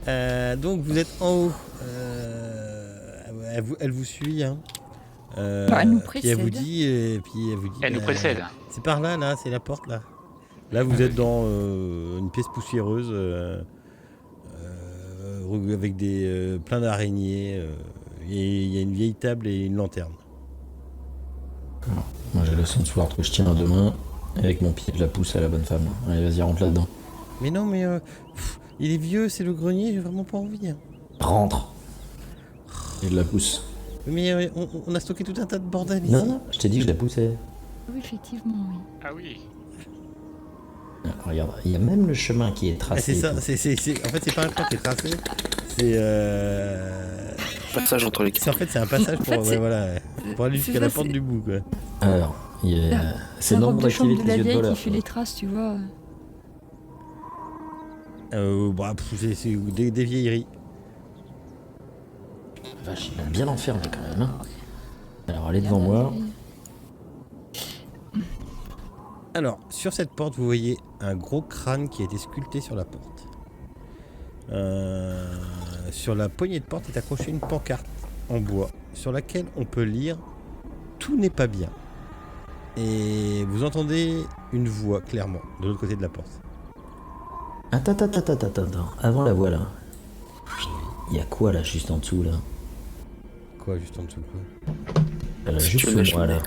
Donc vous êtes en haut. Elle vous suit. Hein. Elle nous Puis elle précède. vous dit. Elle nous précède. C'est par là, là, c'est la porte là. Là, vous êtes dans une pièce poussiéreuse avec des plein d'araignées. Et il y a une vieille table et une lanterne. Moi j'ai le sword que je tiens à deux mains. Avec mon pied, je la pousse à la bonne femme. Allez, vas-y, rentre là-dedans. Mais non, mais il est vieux, c'est le grenier, j'ai vraiment pas envie. Hein. Rentre. Et je la pousse. Mais on a stocké tout un tas de bordel ici. Non, je t'ai dit que je la poussais. Oui, effectivement, oui. Ah oui. Regarde, il y a même le chemin qui est tracé. C'est ça, en fait c'est pas un chemin qui est tracé, c'est Passage entre les en fait c'est un passage pour, pour aller jusqu'à la porte du bout quoi. Alors, c'est la nombre robe de chambre d'activer de la tes yeux de vieille voleur. qui fait les traces, tu vois. C'est des vieilleries. Vache, il va bien l'enfermer quand même. Hein. Alors, allez devant moi. Alors, sur cette porte, vous voyez un gros crâne qui a été sculpté sur la porte. Sur la poignée de porte est accrochée une pancarte en bois sur laquelle on peut lire « Tout n'est pas bien ». Et vous entendez une voix clairement de l'autre côté de la porte. Attends. Avant la voix là. Il y a quoi là, juste en dessous là? Quoi, juste en dessous de quoi? Elle a Si juste tu veux, sous moi là.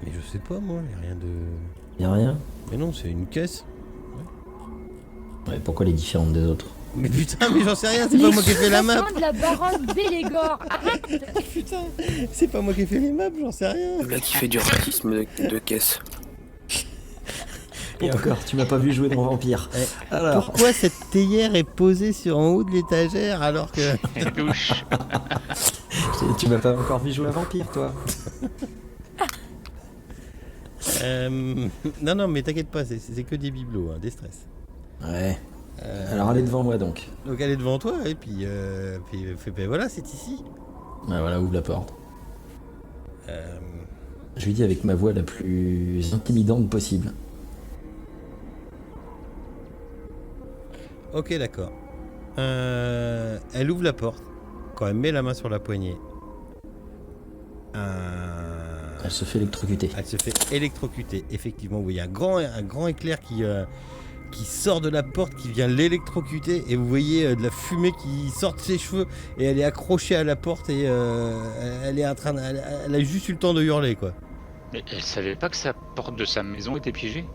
Mais je sais pas moi, y a rien de... Y'a rien? Mais non, c'est une caisse. Ouais, pourquoi elle est différente des autres? Mais putain, mais j'en sais rien, c'est pas moi qui ai fait la map. de la baronne Bélégore. Arrête. Putain, c'est pas moi qui ai fait les maps, j'en sais rien. Le gars qui fait du racisme de caisse. Et encore, tu m'as pas vu jouer dans Vampire. Alors, Pourquoi cette théière est posée en haut de l'étagère alors que... Elle touche. tu m'as pas encore vu jouer à Vampire toi? Non, mais t'inquiète pas, c'est que des bibelots, hein, des stress. Ouais. Alors allez devant moi donc. Donc elle est devant toi, et puis ben voilà, c'est ici. Ah, voilà, ouvre la porte. Je lui dis avec ma voix la plus intimidante possible. Ok, d'accord. Elle ouvre la porte, quand elle met la main sur la poignée. Elle se fait électrocuter. Elle se fait électrocuter, effectivement. Vous voyez un grand éclair qui sort de la porte, qui vient l'électrocuter, et vous voyez de la fumée qui sort de ses cheveux, et elle est accrochée à la porte, et elle est en train elle a juste eu le temps de hurler, quoi. Mais elle savait pas que sa porte de sa maison était piégée?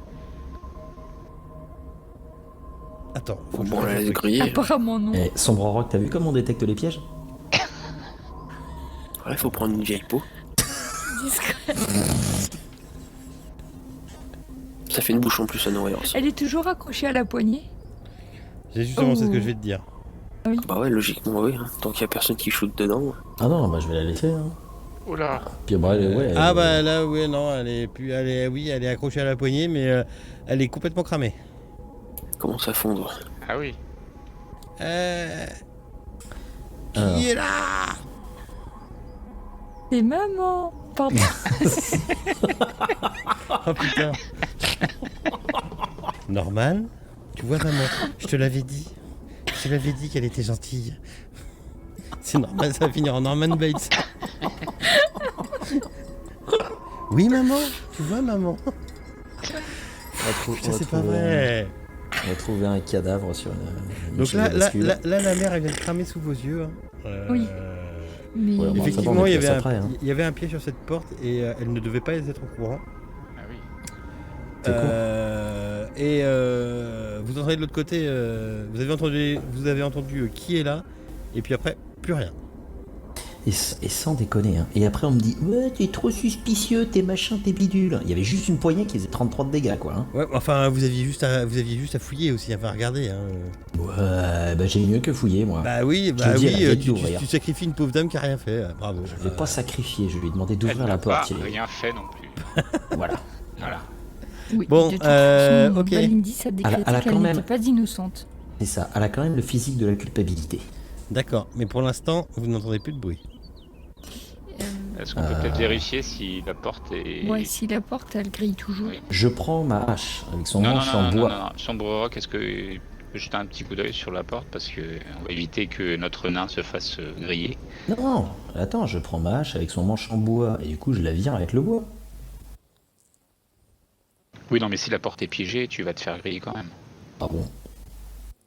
Attends, faut Faut que je bon, fasse la un truc. griller. Apparemment, non. Et Sombre Rock, t'as vu comment on détecte les pièges? Ouais, faut prendre une vieille peau. Discret. Ça fait une bouche en plus à nourrir aussi. Elle est toujours accrochée à la poignée. J'ai justement, c'est ce que Oh. je vais te dire. Bah ouais, logiquement oui. Hein. Tant qu'il y a personne qui shoot dedans. Ah non, bah je vais la laisser. Hein. Oh là. Puis bah, ouais. Bah là, ouais, non, elle est accrochée à la poignée, mais elle est complètement cramée. Commence à fondre. Ah oui. Alors. Qui est là? C'est maman. Pardon. Oh putain. Norman, tu vois maman, je te l'avais dit. Je te l'avais dit qu'elle était gentille. C'est normal, ça va finir en Norman Bates. Oui maman, tu vois maman. Putain, c'est pas vrai. On va trouver un cadavre sur une Donc chaise là, de bascule. la mère elle vient de cramer sous vos yeux. Hein. Oui. Mais Ouais, bon, Effectivement, on il y laisse avait, après, hein. il y avait un pied sur cette porte et elle ne devait pas être au courant. Ah oui. C'est con. Et vous entendez de l'autre côté, vous avez entendu qui est là, et puis après, plus rien. Et sans déconner. Hein. Et après, on me dit ouais, t'es trop suspicieux, t'es machin, t'es bidule. Il y avait juste une poignée qui faisait 33 de dégâts, quoi. Hein. Ouais, enfin, vous aviez juste à fouiller aussi, à regarder. Hein. Ouais, bah j'ai mieux que fouiller, moi. Bah oui, Je dis, elle vient d'ouvrir. tu sacrifies une pauvre dame qui a rien fait. Bravo. Je vais pas sacrifier, je vais lui demander d'ouvrir Elle la n'a pas porte. il est- rien fait non plus. Voilà. Voilà. oui, Bon, de toute façon, ok. Balindi, ça décrétait elle a qu'elle quand même- n'était pas innocente. C'est ça, elle a quand même le physique de la culpabilité. D'accord, mais pour l'instant, vous n'entendez plus de bruit. Est-ce qu'on peut peut-être vérifier si la porte est... Ouais, si la porte, elle grille toujours. Oui. Je prends ma hache avec son Non, non, manche non, en non, bois. non, non. Sombre Rock, est-ce que jeter un petit coup d'œil sur la porte parce que on va éviter que notre nain se fasse griller. Non, attends, je prends ma hache avec son manche en bois et du coup je la vire avec le bois. Oui, non, mais si la porte est piégée, tu vas te faire griller quand même. Ah bon?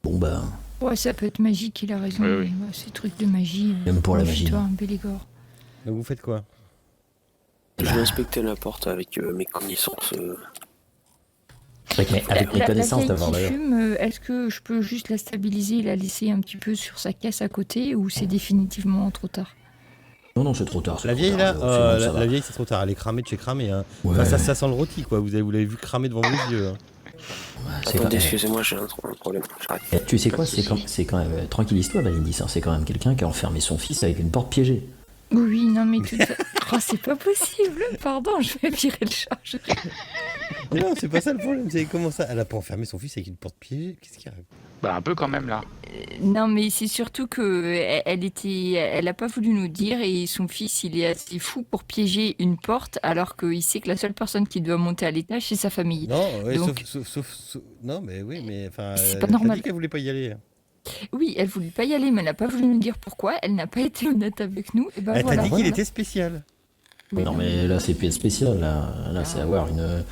Bon ben, Ouais, ça peut être magique, il a raison. Oui, oui. mais, ces trucs de magie. Même pour la magie, Toi, non. un Bélégore. Donc vous faites quoi? Je vais inspecter la porte avec mes connaissances. avec mes connaissances vieille d'avoir qui d'ailleurs. fume, est-ce que je peux juste la stabiliser et la laisser un petit peu sur sa caisse à côté ou c'est définitivement trop tard? Non, c'est trop tard. c'est La trop vieille tard, là, c'est bon, ça va. la vieille c'est trop tard, elle est cramée de chez cramée. Hein. Ouais. Enfin, ça sent le rôti quoi, vous l'avez vu cramer devant vos yeux. Hein. C'est Attendez, quand- excusez-moi, j'ai un problème. J'arrête. Tu sais quoi, Pas de soucis. c'est quand même tranquillise-toi, Valindis, hein, c'est quand même quelqu'un qui a enfermé son fils avec une porte piégée. Oui, non, mais tout oh, c'est pas possible. Pardon, je vais virer le chat. Mais non, c'est pas ça le problème, c'est comment ça? Elle a pas enfermé son fils avec une porte piégée? Qu'est-ce qu'il y a? Bah un peu quand même là. Non, mais c'est surtout que elle a pas voulu nous dire et son fils, il est assez fou pour piéger une porte alors qu'il sait que la seule personne qui doit monter à l'étage, c'est sa famille. Non, ouais, Donc- sauf- non, mais oui, mais enfin. C'est pas elle a normal. dit qu'elle voulait pas y aller. Oui, elle voulait pas y aller, mais elle n'a pas voulu nous dire pourquoi. Elle n'a pas été honnête avec nous. Et ben Elle voilà. t'a dit qu'il Voilà. était spécial. Oui, Non mais là c'est spécial, là c'est avoir une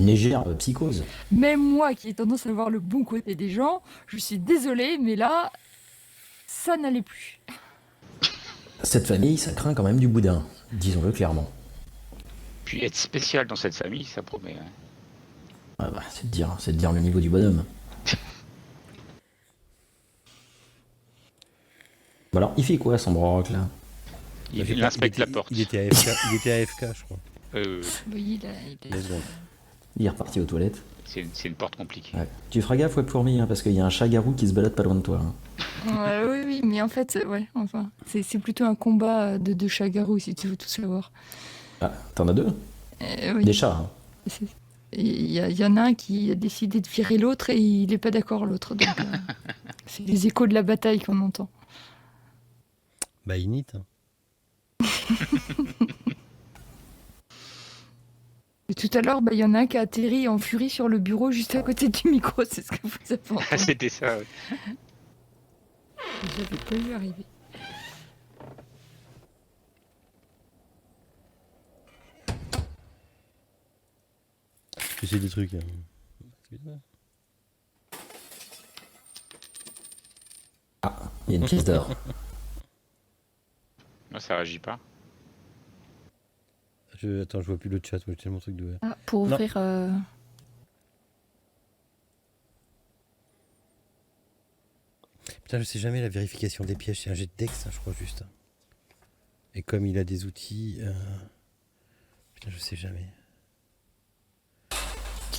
légère psychose. Même moi qui ai tendance à voir le bon côté des gens, je suis désolée, mais là, ça n'allait plus. Cette famille, ça craint quand même du boudin, disons-le clairement. Puis être spécial dans cette famille, ça promet. Hein. Ah bah, c'est de dire le niveau du bonhomme. Bon alors, il fait quoi son broc là? Il inspecte la porte. Il était AFK, je crois. Oui, il a- Deux secondes. Il est reparti aux toilettes. C'est une porte compliquée. Ouais. Tu feras gaffe, ouais, Fourmi, hein, parce qu'il y a un chat-garou qui se balade pas loin de toi. Hein. Ouais, oui, mais en fait, ouais, enfin, c'est plutôt un combat de deux chats-garous, si tu veux tout savoir. Ah, t'en as deux? Oui. Des chats, hein. Il y en a un qui a décidé de virer l'autre et il n'est pas d'accord l'autre. Donc, c'est les échos de la bataille qu'on entend. Bah, init. Hein. Et tout à l'heure, il y en a un qui a atterri en furie sur le bureau juste à côté du micro, c'est ce que vous avez Ah, entendu. c'était ça, ouais. J'avais pas vu arriver. J'essaie des trucs. Hein. Il y a une pièce d'or. Moi, ça réagit pas. Attends, je vois plus le chat, moi j'ai tellement de trucs de. Ah, pour Non. ouvrir. Putain, je sais jamais la vérification des pièges, c'est un jet de Dex, hein, je crois juste. Et comme il a des outils. Putain, je sais jamais.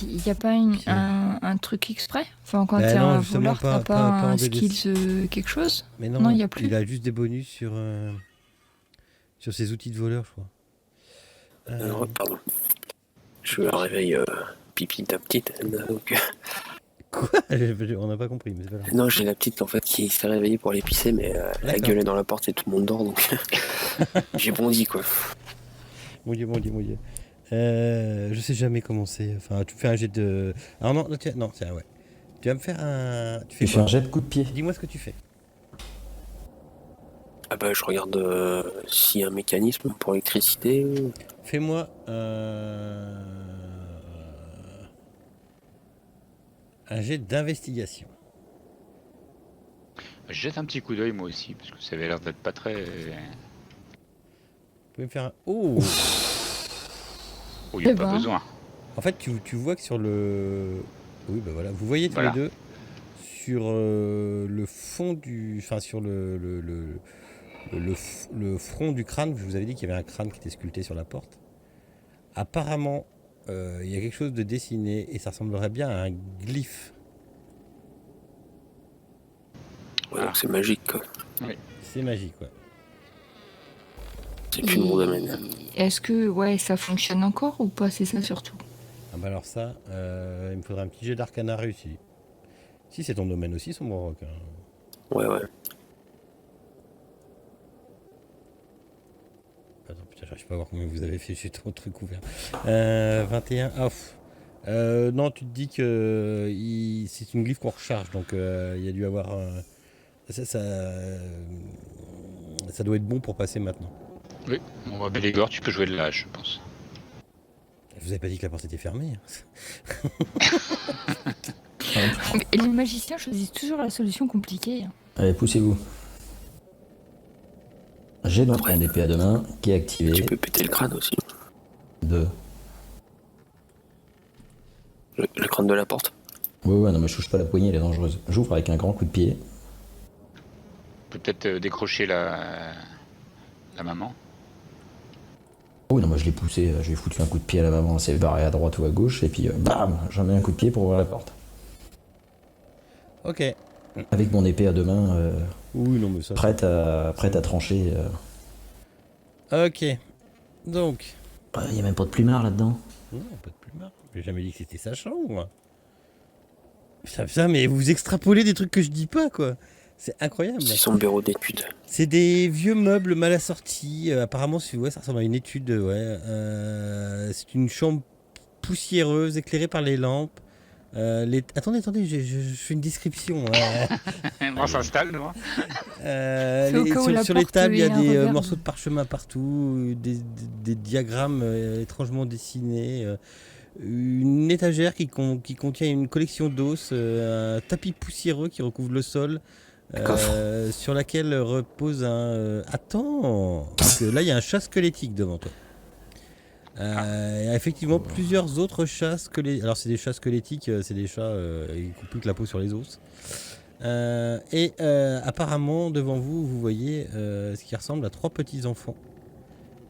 Il n'y a pas un truc exprès? Enfin, quand Bah t'es non, un justement, voleur, t'as pas pas en un DDC. skills quelque chose? Mais non, Non, il y a plus. Il a juste des bonus sur ses outils de voleur, je crois. Pardon. Je me réveille pipi de la petite. Donc, Quoi? On n'a pas compris, mais c'est pas grave. non, j'ai la petite en fait qui s'est réveillée pour aller pisser, mais elle a D'accord. gueulé dans la porte et tout le monde dort, donc j'ai bondi quoi. Mon dieu. Je sais jamais comment c'est. Enfin, tu fais un jet de. Alors non, tiens, ouais. Tu vas me faire un. Tu fais Tu fais quoi? un jet de coup de pied. Dis-moi ce que tu fais. Ah bah je regarde s'il y a un mécanisme pour l'électricité. Fais-moi un jet d'investigation. Je jette un petit coup d'œil moi aussi, parce que ça avait l'air d'être pas très. Vous pouvez me faire un. Oh! Oh, il n'y a Eh pas ben. besoin. En fait, tu vois que sur le. Oui, bah voilà. Vous voyez tous Voilà. les deux sur le fond du. Enfin, sur le front du crâne. Je vous avais dit qu'il y avait un crâne qui était sculpté sur la porte. Apparemment, il y a quelque chose de dessiné et ça ressemblerait bien à un glyphe. Ouais, donc c'est magique quoi. C'est magique, ouais. C'est plus mon domaine. Est-ce que ouais, ça fonctionne encore ou pas? C'est ça surtout. Ah bah alors ça, il me faudrait un petit jet d'arcana réussi. Si c'est ton domaine aussi, son Morroc. Hein. Ouais. Attends, putain, j'arrive pas à voir combien vous avez fait, j'ai trop de trucs ouverts. 21, off. Non, tu te dis que c'est une glyphe qu'on recharge, donc il y a dû avoir... ça doit être bon pour passer maintenant. Oui, on va Bélégor, tu peux jouer de l'âge, je pense. Je vous avais pas dit que la porte était fermée. Mais les magiciens choisissent toujours la solution compliquée. Allez, poussez-vous. J'ai donc mon épée à deux mains qui est activée. Tu peux péter le crâne aussi. De... Le crâne de la porte. Ouais, non, mais je touche pas la poignée, elle est dangereuse. J'ouvre avec un grand coup de pied. On peut peut-être décrocher la maman. Oh non, moi je l'ai poussé, j'ai foutu un coup de pied à la maman, elle s'est barrée à droite ou à gauche, et puis bam, j'en mets un coup de pied pour ouvrir la porte. Ok. Avec mon épée à deux mains, Oui, non, mais ça... prête à trancher. Ok. Donc... Il y a même pas de plumard là-dedans. Non, pas de plumard. J'ai jamais dit que c'était sa chambre, moi. Putain, mais vous extrapolez des trucs que je dis pas, quoi. C'est incroyable. C'est son bureau d'études. C'est des vieux meubles mal assortis. Apparemment, ouais, ça ressemble à une étude. Ouais. C'est une chambre poussiéreuse, éclairée par les lampes. Attendez, je fais une description. On s'installe, nous. Sur les tables, il y a des morceaux de parchemin partout, des diagrammes étrangement dessinés. Une étagère qui contient une collection d'os, un tapis poussiéreux qui recouvre le sol, sur laquelle repose un... Attends, parce que là il y a un chat squelettique devant toi. Il y a effectivement plusieurs autres chats squelettiques. Alors c'est des chats squelettiques, c'est des chats qui n'ont plus que la peau sur les os. Apparemment devant vous, vous voyez ce qui ressemble à 3 petits enfants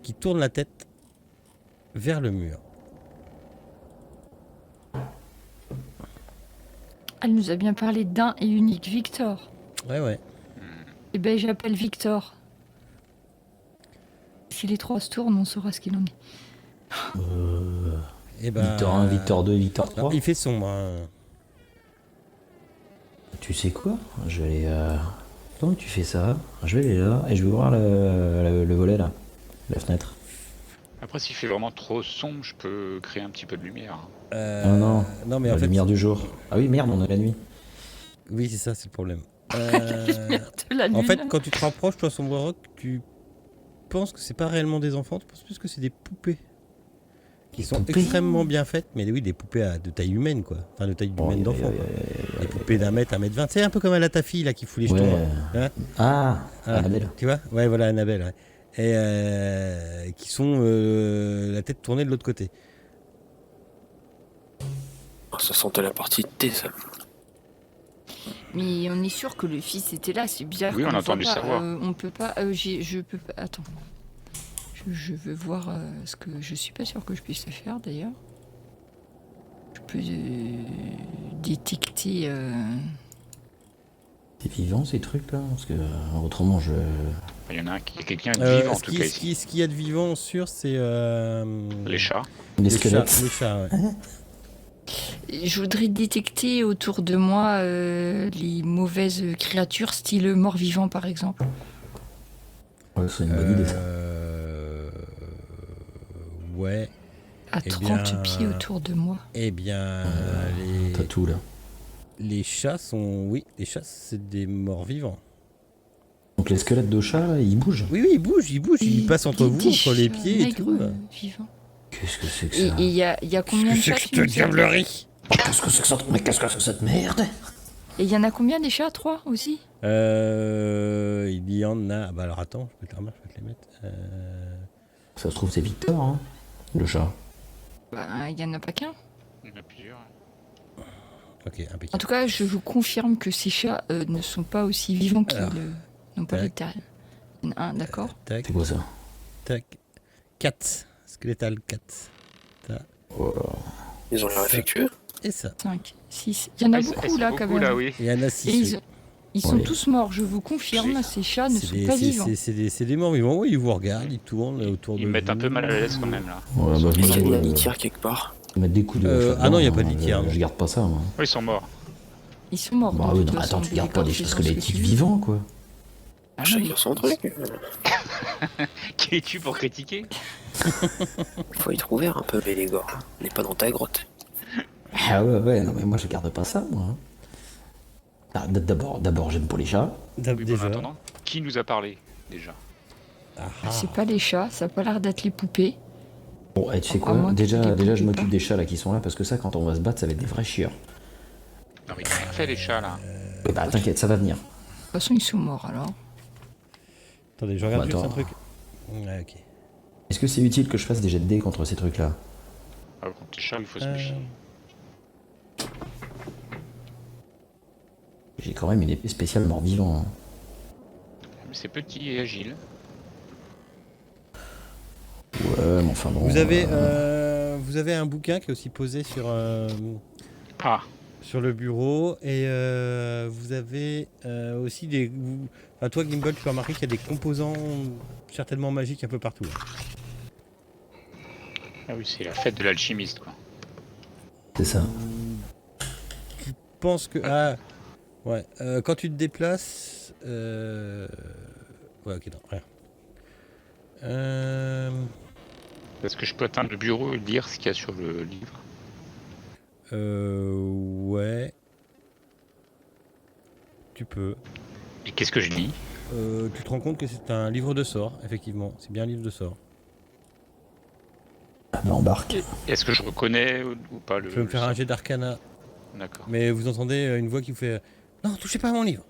qui tournent la tête vers le mur. Elle nous a bien parlé d'un et unique Victor. Ouais. Eh ben j'appelle Victor. Si les 3 se tournent, on saura ce qu'il en est. Victor 1, Victor 2, Victor 3. Non, il fait sombre. Hein. Tu sais quoi? Je vais aller... Tant que tu fais ça, je vais aller là et je vais ouvrir le volet là. La fenêtre. Après, s'il fait vraiment trop sombre, je peux créer un petit peu de lumière. Non, mais la en fait, lumière du jour. Ah oui, merde, on a la nuit. oui, c'est ça, c'est le problème. De la En lune. fait, quand tu te rapproches, toi, Sombre Rock, tu penses que c'est pas réellement des enfants, tu penses plus que c'est des poupées. Qui sont poupées extrêmement bien faites, mais oui, des poupées de taille humaine, quoi. Enfin, de taille humaine d'enfant. Des poupées d'1 mètre, 1 mètre 20. C'est un peu comme à ta fille, là, qui fout les jetons. Hein. Ah, Voilà. Annabelle. Tu vois? Ouais, voilà, Annabelle. Ouais. Et qui sont la tête tournée de l'autre côté. Oh, ça sentait la partie de thé, ça. Mais on est sûr que le fils était là, c'est bizarre. Oui, on qu'on a le voit entendu pas. savoir. On peut pas. Je peux pas. Attends. Je veux voir ce que. Je suis pas sûr que je puisse le faire d'ailleurs. Je peux détecter. C'est vivant ces trucs là? Parce que autrement je... Il y en a quelqu'un de vivant en tout cas ici. Ce qu'il y a de vivant sûr, c'est Les chats. Les squelettes. Les chats, ouais. Je voudrais détecter autour de moi les mauvaises créatures, style mort-vivant par exemple. Ouais, c'est une bonne idée ça. Ouais. À 30 pieds autour de moi. Eh bien, T'as tout là. les chats sont... Oui, les chats, c'est des morts vivants. Donc les squelettes de chats là, ils bougent. Oui, ils bougent, ils passent entre vous, entre les pieds et tout. Vivants. Qu'est-ce que c'est que Et ça? il y a combien de chats tu me dis diablerie? Qu'est-ce que c'est que ça? Mais qu'est-ce que c'est que cette merde? Et il y en a combien des chats? 3 aussi? Il y en a... Bah alors attends, je peux te les mettre. Ça se trouve c'est Victor, hein, le chat. Bah, il y en a pas qu'un. Il y en a plusieurs. Ok, En impeccable. tout cas, je vous confirme que ces chats ne sont pas aussi vivants qu'ils n'ont pas tac. l'état. Il y en a un, d'accord. Tac, C'est quoi ça? tac. 4. Skeletal 4. Oh là. Ils ont l'air affectueux. Et ça. 5, 6. Il y en a Ils beaucoup sont là beaucoup, quand même. là, oui. Il y en a Et 6. ils sont Ouais. tous morts, je vous confirme, ces chats ne sont pas vivants. C'est des morts vivants. Oui, ils vous regardent, ils tournent autour de Ils me mettent un vous. peu mal à l'aise quand même là. Ouais, bah, Est-ce qu'il y a de la vite, litière quelque part? mettre des coups de Ah shotgun, non, y a pas de hein, litière, non. Je garde pas ça moi. Oui, ils sont morts. Ils sont morts. Bah de oui, toute non, façon, attends, tu gardes pas des chats faisant ce que squelettiques tu veux. vivants quoi. Ah non, Chacun son truc. Qui es-tu pour critiquer? Faut y trouver un peu, Bélégor. On n'est pas dans ta grotte. Ah ouais, non mais moi je garde pas ça, moi. Hein. Ah, d'abord, j'aime pas les chats. Oui, mais en Déjà. attendant, qui nous a parlé déjà? Ah, C'est pas les chats, ça a pas l'air d'être les poupées. Bon, tu sais À quoi? moins que Déjà, tu je les m'occupe pas. des chats là qui sont là parce que ça, quand on va se battre, ça va être des vrais chieurs. Non, mais ils n'ont rien fait les chats là. Mais bah t'inquiète, ça va venir. De toute façon, ils sont morts alors. attendez, je regarde Bah, juste un attends. truc. Ouais, ok. Est-ce que c'est utile que je fasse des jets de dés contre ces trucs-là? Ah, contre les chats, il faut se Euh, méfier. J'ai quand même une épée spéciale mort-vivant. Hein. Mais c'est petit et agile. Ouais, mais enfin bon. vous avez un bouquin qui est aussi posé Ah, sur le bureau et vous avez aussi enfin, toi Gimbal, tu peux remarquer qu'il y a des composants certainement magiques un peu partout. ah oui, c'est la fête de l'alchimiste quoi. C'est ça. Je pense que ouais, quand tu te déplaces ouais, ok, non, rien. Est-ce que je peux atteindre le bureau et lire ce qu'il y a sur le livre? Ouais, tu peux. Et qu'est-ce que je lis? Tu te rends compte que c'est un livre de sorts, effectivement. C'est bien un livre de sorts. Ah, bah, embarque. Est-ce que je reconnais ou pas le... Tu peux me faire un jet d'arcana, D'accord. mais vous entendez une voix qui vous fait non, touchez pas à mon livre.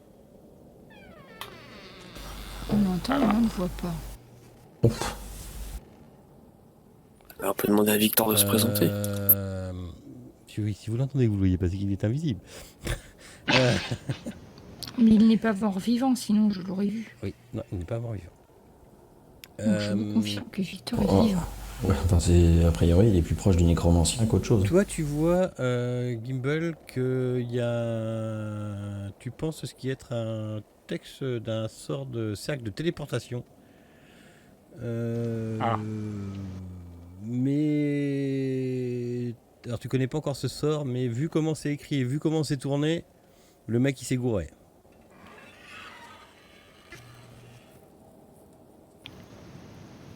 On entend, mais on ne voit pas. Ouf. Alors, on peut demander à Victor de se présenter. Si vous l'entendez, vous le voyez parce qu'il est invisible. Mais il n'est pas mort-vivant, sinon je l'aurais vu. Oui, non, il n'est pas mort vivant. Donc je vous confirme que Victor est oh. vivant. Ouais, enfin, a priori, il est plus proche du nécromancien qu'autre chose. Toi, tu vois, Gimbal, qu'il y a. Tu penses ce qui est être un texte d'un sort de cercle de téléportation. Mais. Alors, tu connais pas encore ce sort, mais vu comment c'est écrit et vu comment c'est tourné, le mec il s'est gouré.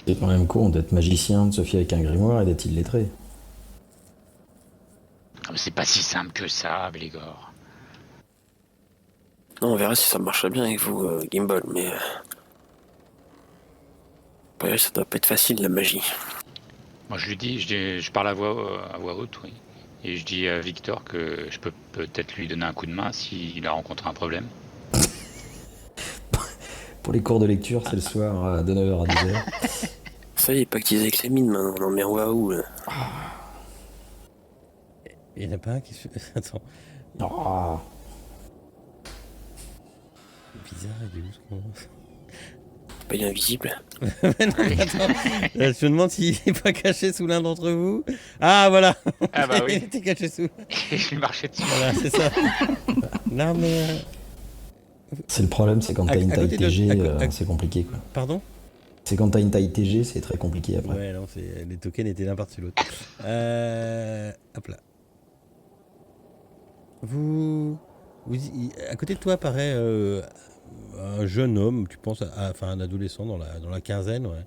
C'est quand même con d'être magicien, de se fier avec un grimoire et d'être illettré. Ah, mais c'est pas si simple que ça, Blégor. Non, on verra si ça marche bien avec vous, Gimbal, mais... ouais, ça doit pas être facile, la magie. Moi je lui dis, je parle à voix haute, oui. Et je dis à Victor que je peux peut-être lui donner un coup de main s'il a rencontré un problème. Pour les cours de lecture, c'est le soir de 9h à 10h. Ça y est, pactisé avec les mines maintenant, non mais waouh là. Il y en a pas un qui se. Attends, Oh. c'est bizarre, il est où ce con. Pas il est invisible. Mais non, attends, je me demande s'il est pas caché sous l'un d'entre vous. Ah voilà. Ah bah Il oui, était caché sous. et je lui marchais dessus. Voilà, c'est ça. Non mais. C'est le problème, c'est quand t'as une À taille côté de- TG, à- c'est compliqué quoi. Pardon. C'est quand t'as une taille TG, c'est très compliqué après. Ouais, non, les tokens étaient l'un par-dessus l'autre. Hop là. À côté de toi apparaît un jeune homme, tu penses, enfin un adolescent dans la quinzaine, ouais,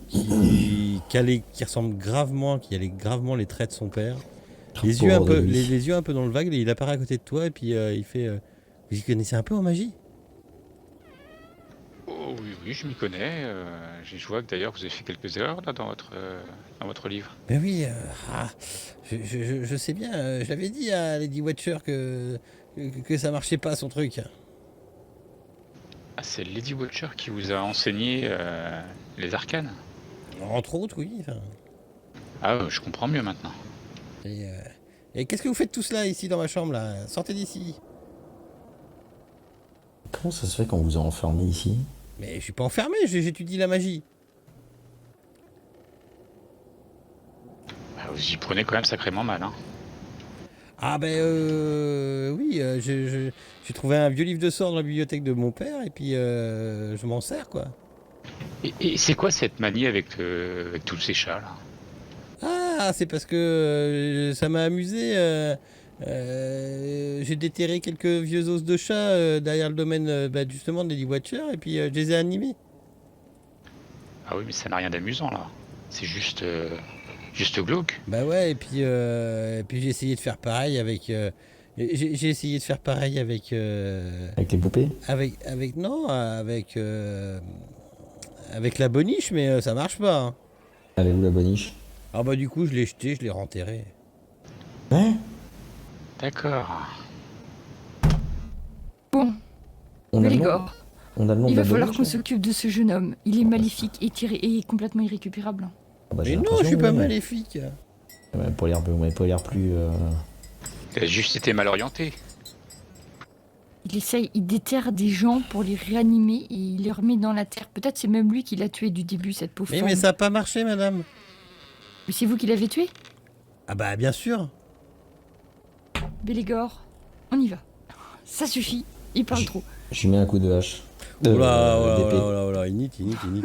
qui ressemble gravement, qui a gravement les traits de son père. Les yeux un Pauvre peu, de lui. les yeux un peu dans le vague, et il apparaît à côté de toi et puis il fait. Vous y connaissez un peu en magie? Oh, oui, oui, je m'y connais. Je vois que d'ailleurs vous avez fait quelques erreurs là dans votre livre. Ben oui, je sais bien, je l'avais dit à Lady Watcher que ça marchait pas son truc. Ah, c'est Lady Watcher qui vous a enseigné les arcanes. Entre autres, oui. Enfin. Ah, je comprends mieux maintenant. Et qu'est-ce que vous faites tous là, ici, dans ma chambre, là? Sortez d'ici. Comment ça se fait qu'on vous a enfermé ici? Mais je suis pas enfermé, j'étudie la magie. Ah, vous y prenez quand même sacrément mal, hein. Ah ben oui, j'ai trouvé un vieux livre de sorts dans la bibliothèque de mon père, et puis je m'en sers, quoi. Et c'est quoi cette manie avec tous ces chats là? Ah, c'est parce que ça m'a amusé. J'ai déterré quelques vieux os de chat derrière le domaine justement de Lady Watcher, et puis je les ai animés. Ah oui, mais ça n'a rien d'amusant là. C'est juste Juste glauque. Bah ouais, et puis j'ai essayé de faire pareil avec... j'ai essayé de faire pareil avec... Avec les poupées. Avec la boniche, mais ça marche pas. Hein. Elle est où la boniche? Ah bah du coup, je l'ai jeté, je l'ai renterré. Hein? D'accord. Bon, On a le nom, Bélégore, on a le nom il de va la falloir boniche, qu'on là s'occupe de ce jeune homme. Il est maléfique et complètement irrécupérable. Ah bah, j'ai Mais non, l'impression, je suis pas ouais. maléfique. Ouais, pas l'air plus... Il a juste été mal orienté. Il déterre des gens pour les réanimer et il les remet dans la terre. Peut-être c'est même lui qui l'a tué du début, cette pauvre femme. Mais ça a pas marché, madame. Mais c'est vous qui l'avez tué? Ah bah bien sûr. Bélégore, on y va. Ça suffit, il parle trop. Je lui mets un coup de hache. Oh là, d'épée. oh là, init,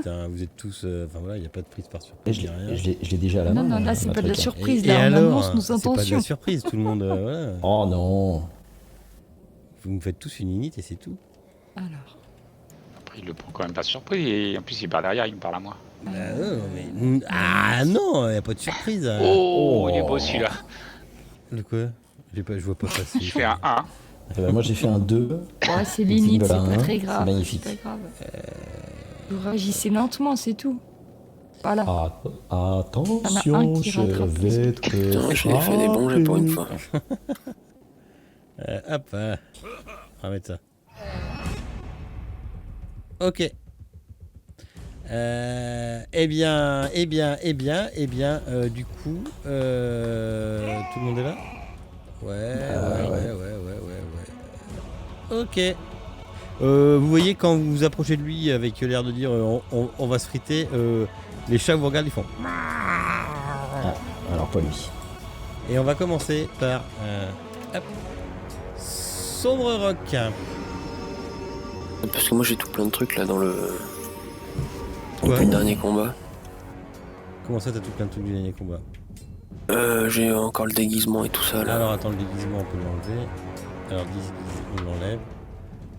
hein. Vous êtes tous... Enfin voilà, il n'y a pas de prise par Et surprise, je y a rien. l'ai déjà à la main. Non, là, c'est ma pas de la truc, hein. surprise. Et Là, on alors, annonce nos c'est pas de intentions. la surprise, tout le monde... voilà. Oh non. Vous me faites tous une init et c'est tout. Alors, Après, il le prend quand même pas surprise. Et en plus, il part derrière, il me parle à moi. Bah non, mais... Ah non, il n'y a pas de surprise. Oh, il est beau celui-là. De quoi? Je vois pas passer. Je fais un 1. Eh ben, moi j'ai fait un 2. ouais, c'est l'init, c'est Voilà, pas hein, très c'est grave. magnifique. C'est pas grave. Vous réagissez lentement, c'est tout. Voilà. Attention, qui je rattrape vais te Putain, j'ai fait des bons jets pour une fois. Hop, on va mettre ça. Ok. Du coup, tout le monde est là? Ouais. Ok. Vous voyez quand vous vous approchez de lui avec l'air de dire on va se friter, les chats vous regardent, ils font. Ah, alors pas lui. Et on va commencer par hop, Sombre Rock. Parce que moi j'ai tout plein de trucs là dans le Ouais. dernier combat. Comment ça, t'as tout plein de trucs du dernier combat? J'ai encore le déguisement et tout ça là. Alors attends, le déguisement on peut l'enlever. Alors on l'enlève.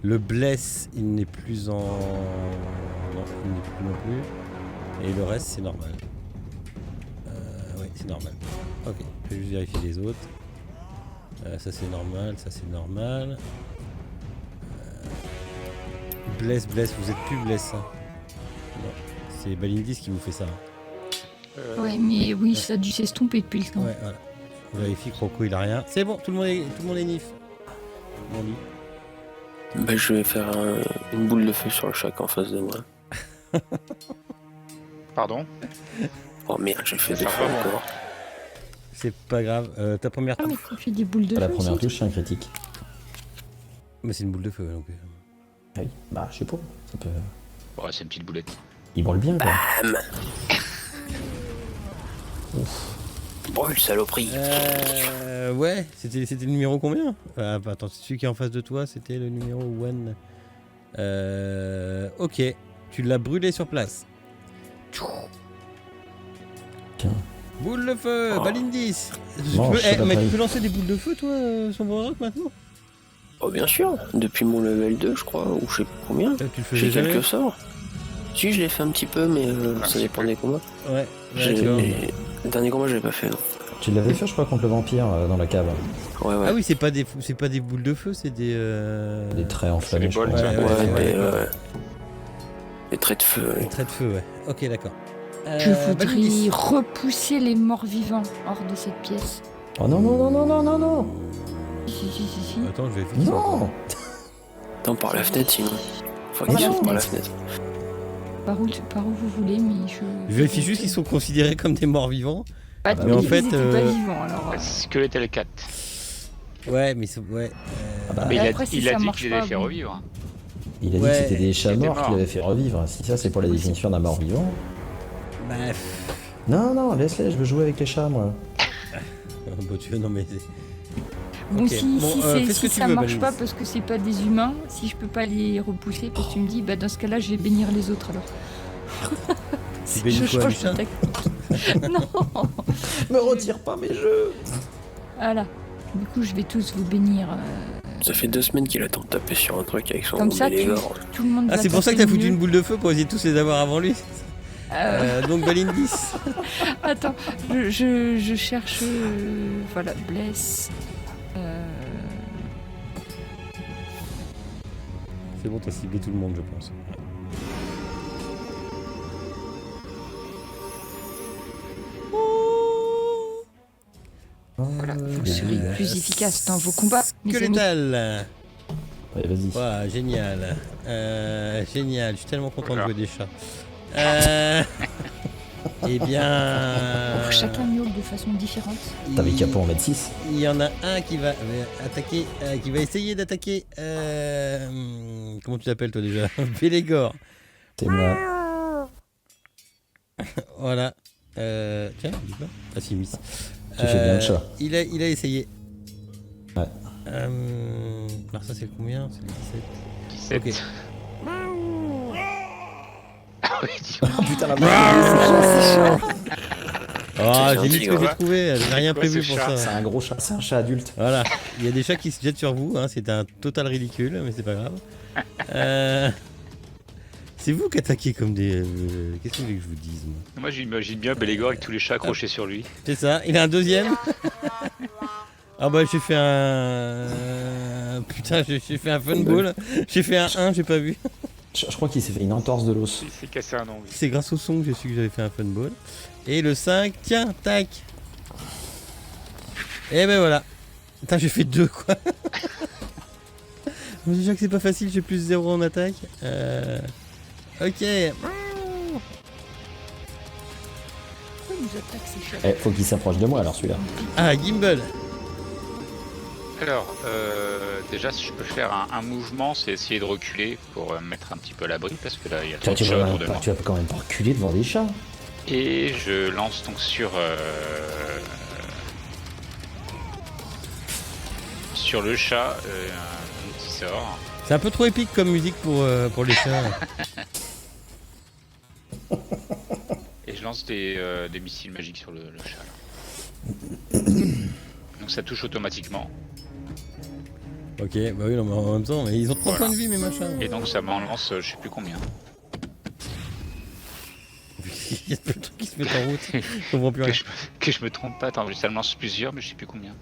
Le bless il n'est plus en... Non, il n'est plus non plus. Et le reste c'est normal. Oui, c'est normal. Ok, je vais juste vérifier les autres. Ça c'est normal, ça c'est normal. Bless, vous êtes plus bless. Hein. Non, c'est Balindis qui vous fait ça. Hein. Ouais, mais oui, ça a dû s'estomper depuis le temps. Ouais, voilà. On vérifie, Croco il a rien. C'est bon, tout le monde est nif. Mon lit. Bah, je vais faire une boule de feu sur le chat en face de moi. Pardon. Oh merde, j'ai fait Ça deux va fois pas, moi. encore. C'est pas grave. Ta première Ah, mais tu fais des boules de La feu première aussi. touche, c'est un critique. Mais c'est une boule de feu donc. Ah oui, bah je sais pas. Ça peut... Bon, c'est une petite boulette. Il brûle bien quoi. Bam. Brûle, saloperie. Ouais, c'était le numéro combien? Attends, c'est celui qui est en face de toi, c'était le numéro 1. Ok, tu l'as brûlé sur place. Tiens. Boule de feu, Oh. Balindis. Non, je sais pas Mais pareil. tu peux lancer des boules de feu, toi, Sombre Rock, maintenant? Oh bien sûr, depuis mon level 2 je crois, ou je sais pas combien. Tu le faisais J'ai jamais? quelques sorts. Si, je l'ai fait un petit peu, mais Un ça petit dépend peu. des combats. Ouais, J'ai- d'accord. Le dernier combat, je l'ai pas fait. Non. Tu l'avais fait je crois contre le vampire dans la cave. Ouais, ouais. Ah oui, c'est pas des boules de feu, c'est des... Des traits enflammés je bols, crois. ça. Ouais, ouais, des, des traits de feu. Des ouais. traits de feu, ouais. Ok, d'accord. Je voudrais Balindis. repousser les morts vivants hors de cette pièce. Oh non non non non non non non. Si. Attends, je vais vérifier. Non. Attends, par la fenêtre sinon. Faut Par qu'ils la sautent par la fenêtre. fenêtre. Par où vous voulez, mais je... Je vérifie juste qu'ils sont considérés comme des morts vivants. Pas Mais en fait, ils étaient pas vivants, alors... Skeletal 4. Ouais, mais ouais. Ah bah, Mais Et après, si il a ça dit marche qu'il pas, les fait bon. revivre. il a dit Ouais, que c'était des chats ils étaient morts morts. qu'il avait fait revivre. Si ça c'est pour la définition d'un mort vivant. Bref. Non, laisse-les, je veux jouer avec les chats moi. Bon, tu veux, non mais. Bon, Ok. si, Bon, si, fais ce si que tu ça veux, marche Balindis. pas parce que c'est pas des humains, si je peux pas les repousser, parce que tu me dis, bah dans ce cas-là, je vais bénir les autres alors. Si bénis je quoi, change de Lucien tactique. Non. Me retire pas mes jeux. Voilà. Du coup, je vais tous vous bénir. Ça fait 2 semaines qu'il attend de taper sur un truc avec son Comme ça, Bélégore. tout le monde Ah, va c'est pour ça que t'as taper foutu mieux. une boule de feu pour essayer de tous les avoir avant lui. Donc Balindis. Attends, je cherche. Voilà, bless. C'est bon, t'as ciblé tout le monde, je pense. Voilà, vous serez plus efficace dans vos combats, mes amis. Squelettal. Ouais, vas-y. Waouh, génial. Génial, je suis tellement content de Voilà. jouer des chats. Eh bien... Chacun miaule de façon différente. T'avais qu'à pas en mettre 6. Il y en a un qui va attaquer, qui va essayer d'attaquer... comment tu t'appelles toi déjà? Bélégor. C'est moi. Voilà. Tiens, dis pas. Ah si, Miss. Tu fais bien le chat. Il a essayé. Ouais. Alors ça c'est le combien? C'est le 17. 17. Ok. Ah oui, dis- Oh putain, la Ah, C'est j'ai mis gentil, ce que j'ai ouais. trouvé, j'ai rien quoi, prévu ce pour chat ça. C'est un gros chat, c'est un chat adulte. Voilà, il y a des chats qui se jettent sur vous, hein, c'est un total ridicule, mais c'est pas grave. C'est vous qui attaquez comme des... Qu'est-ce que vous voulez que je vous dise, moi? Moi j'imagine bien Bélégor avec tous les chats accrochés sur lui. C'est ça, il a un deuxième. Ah bah j'ai fait un... Putain, j'ai fait un fun ball. J'ai fait un 1, j'ai pas vu. Je crois qu'il s'est fait une entorse de l'os. Il s'est cassé un ongle. C'est grâce au son que j'ai su que j'avais fait un fun ball. Et le 5, tiens, tac. Et ben voilà. Putain, j'ai fait 2 quoi. Déjà que c'est pas facile, j'ai plus 0 en attaque. Ok. Pourquoi il nous attaque ces chats? Eh, faut qu'il s'approche de moi alors celui-là. Ah, Gimbal. Alors, déjà si je peux faire un mouvement, c'est essayer de reculer pour me mettre un petit peu à l'abri parce que là il y a trop de chats autour de moi. Tu vas quand même pas reculer devant des chats. Et je lance donc sur le chat un petit sort. C'est un peu trop épique comme musique pour les chats. Et je lance des missiles magiques sur le chat. Là. Donc ça touche automatiquement. Ok, bah oui, non, mais en même temps, mais ils ont 3 points de vie, mes machins. Et donc ça m'en lance je sais plus combien. Il y a plein de trucs qui se mettent en route. Je comprends plus rien. Que je me trompe pas, attends, ça me lance plusieurs mais je sais plus combien.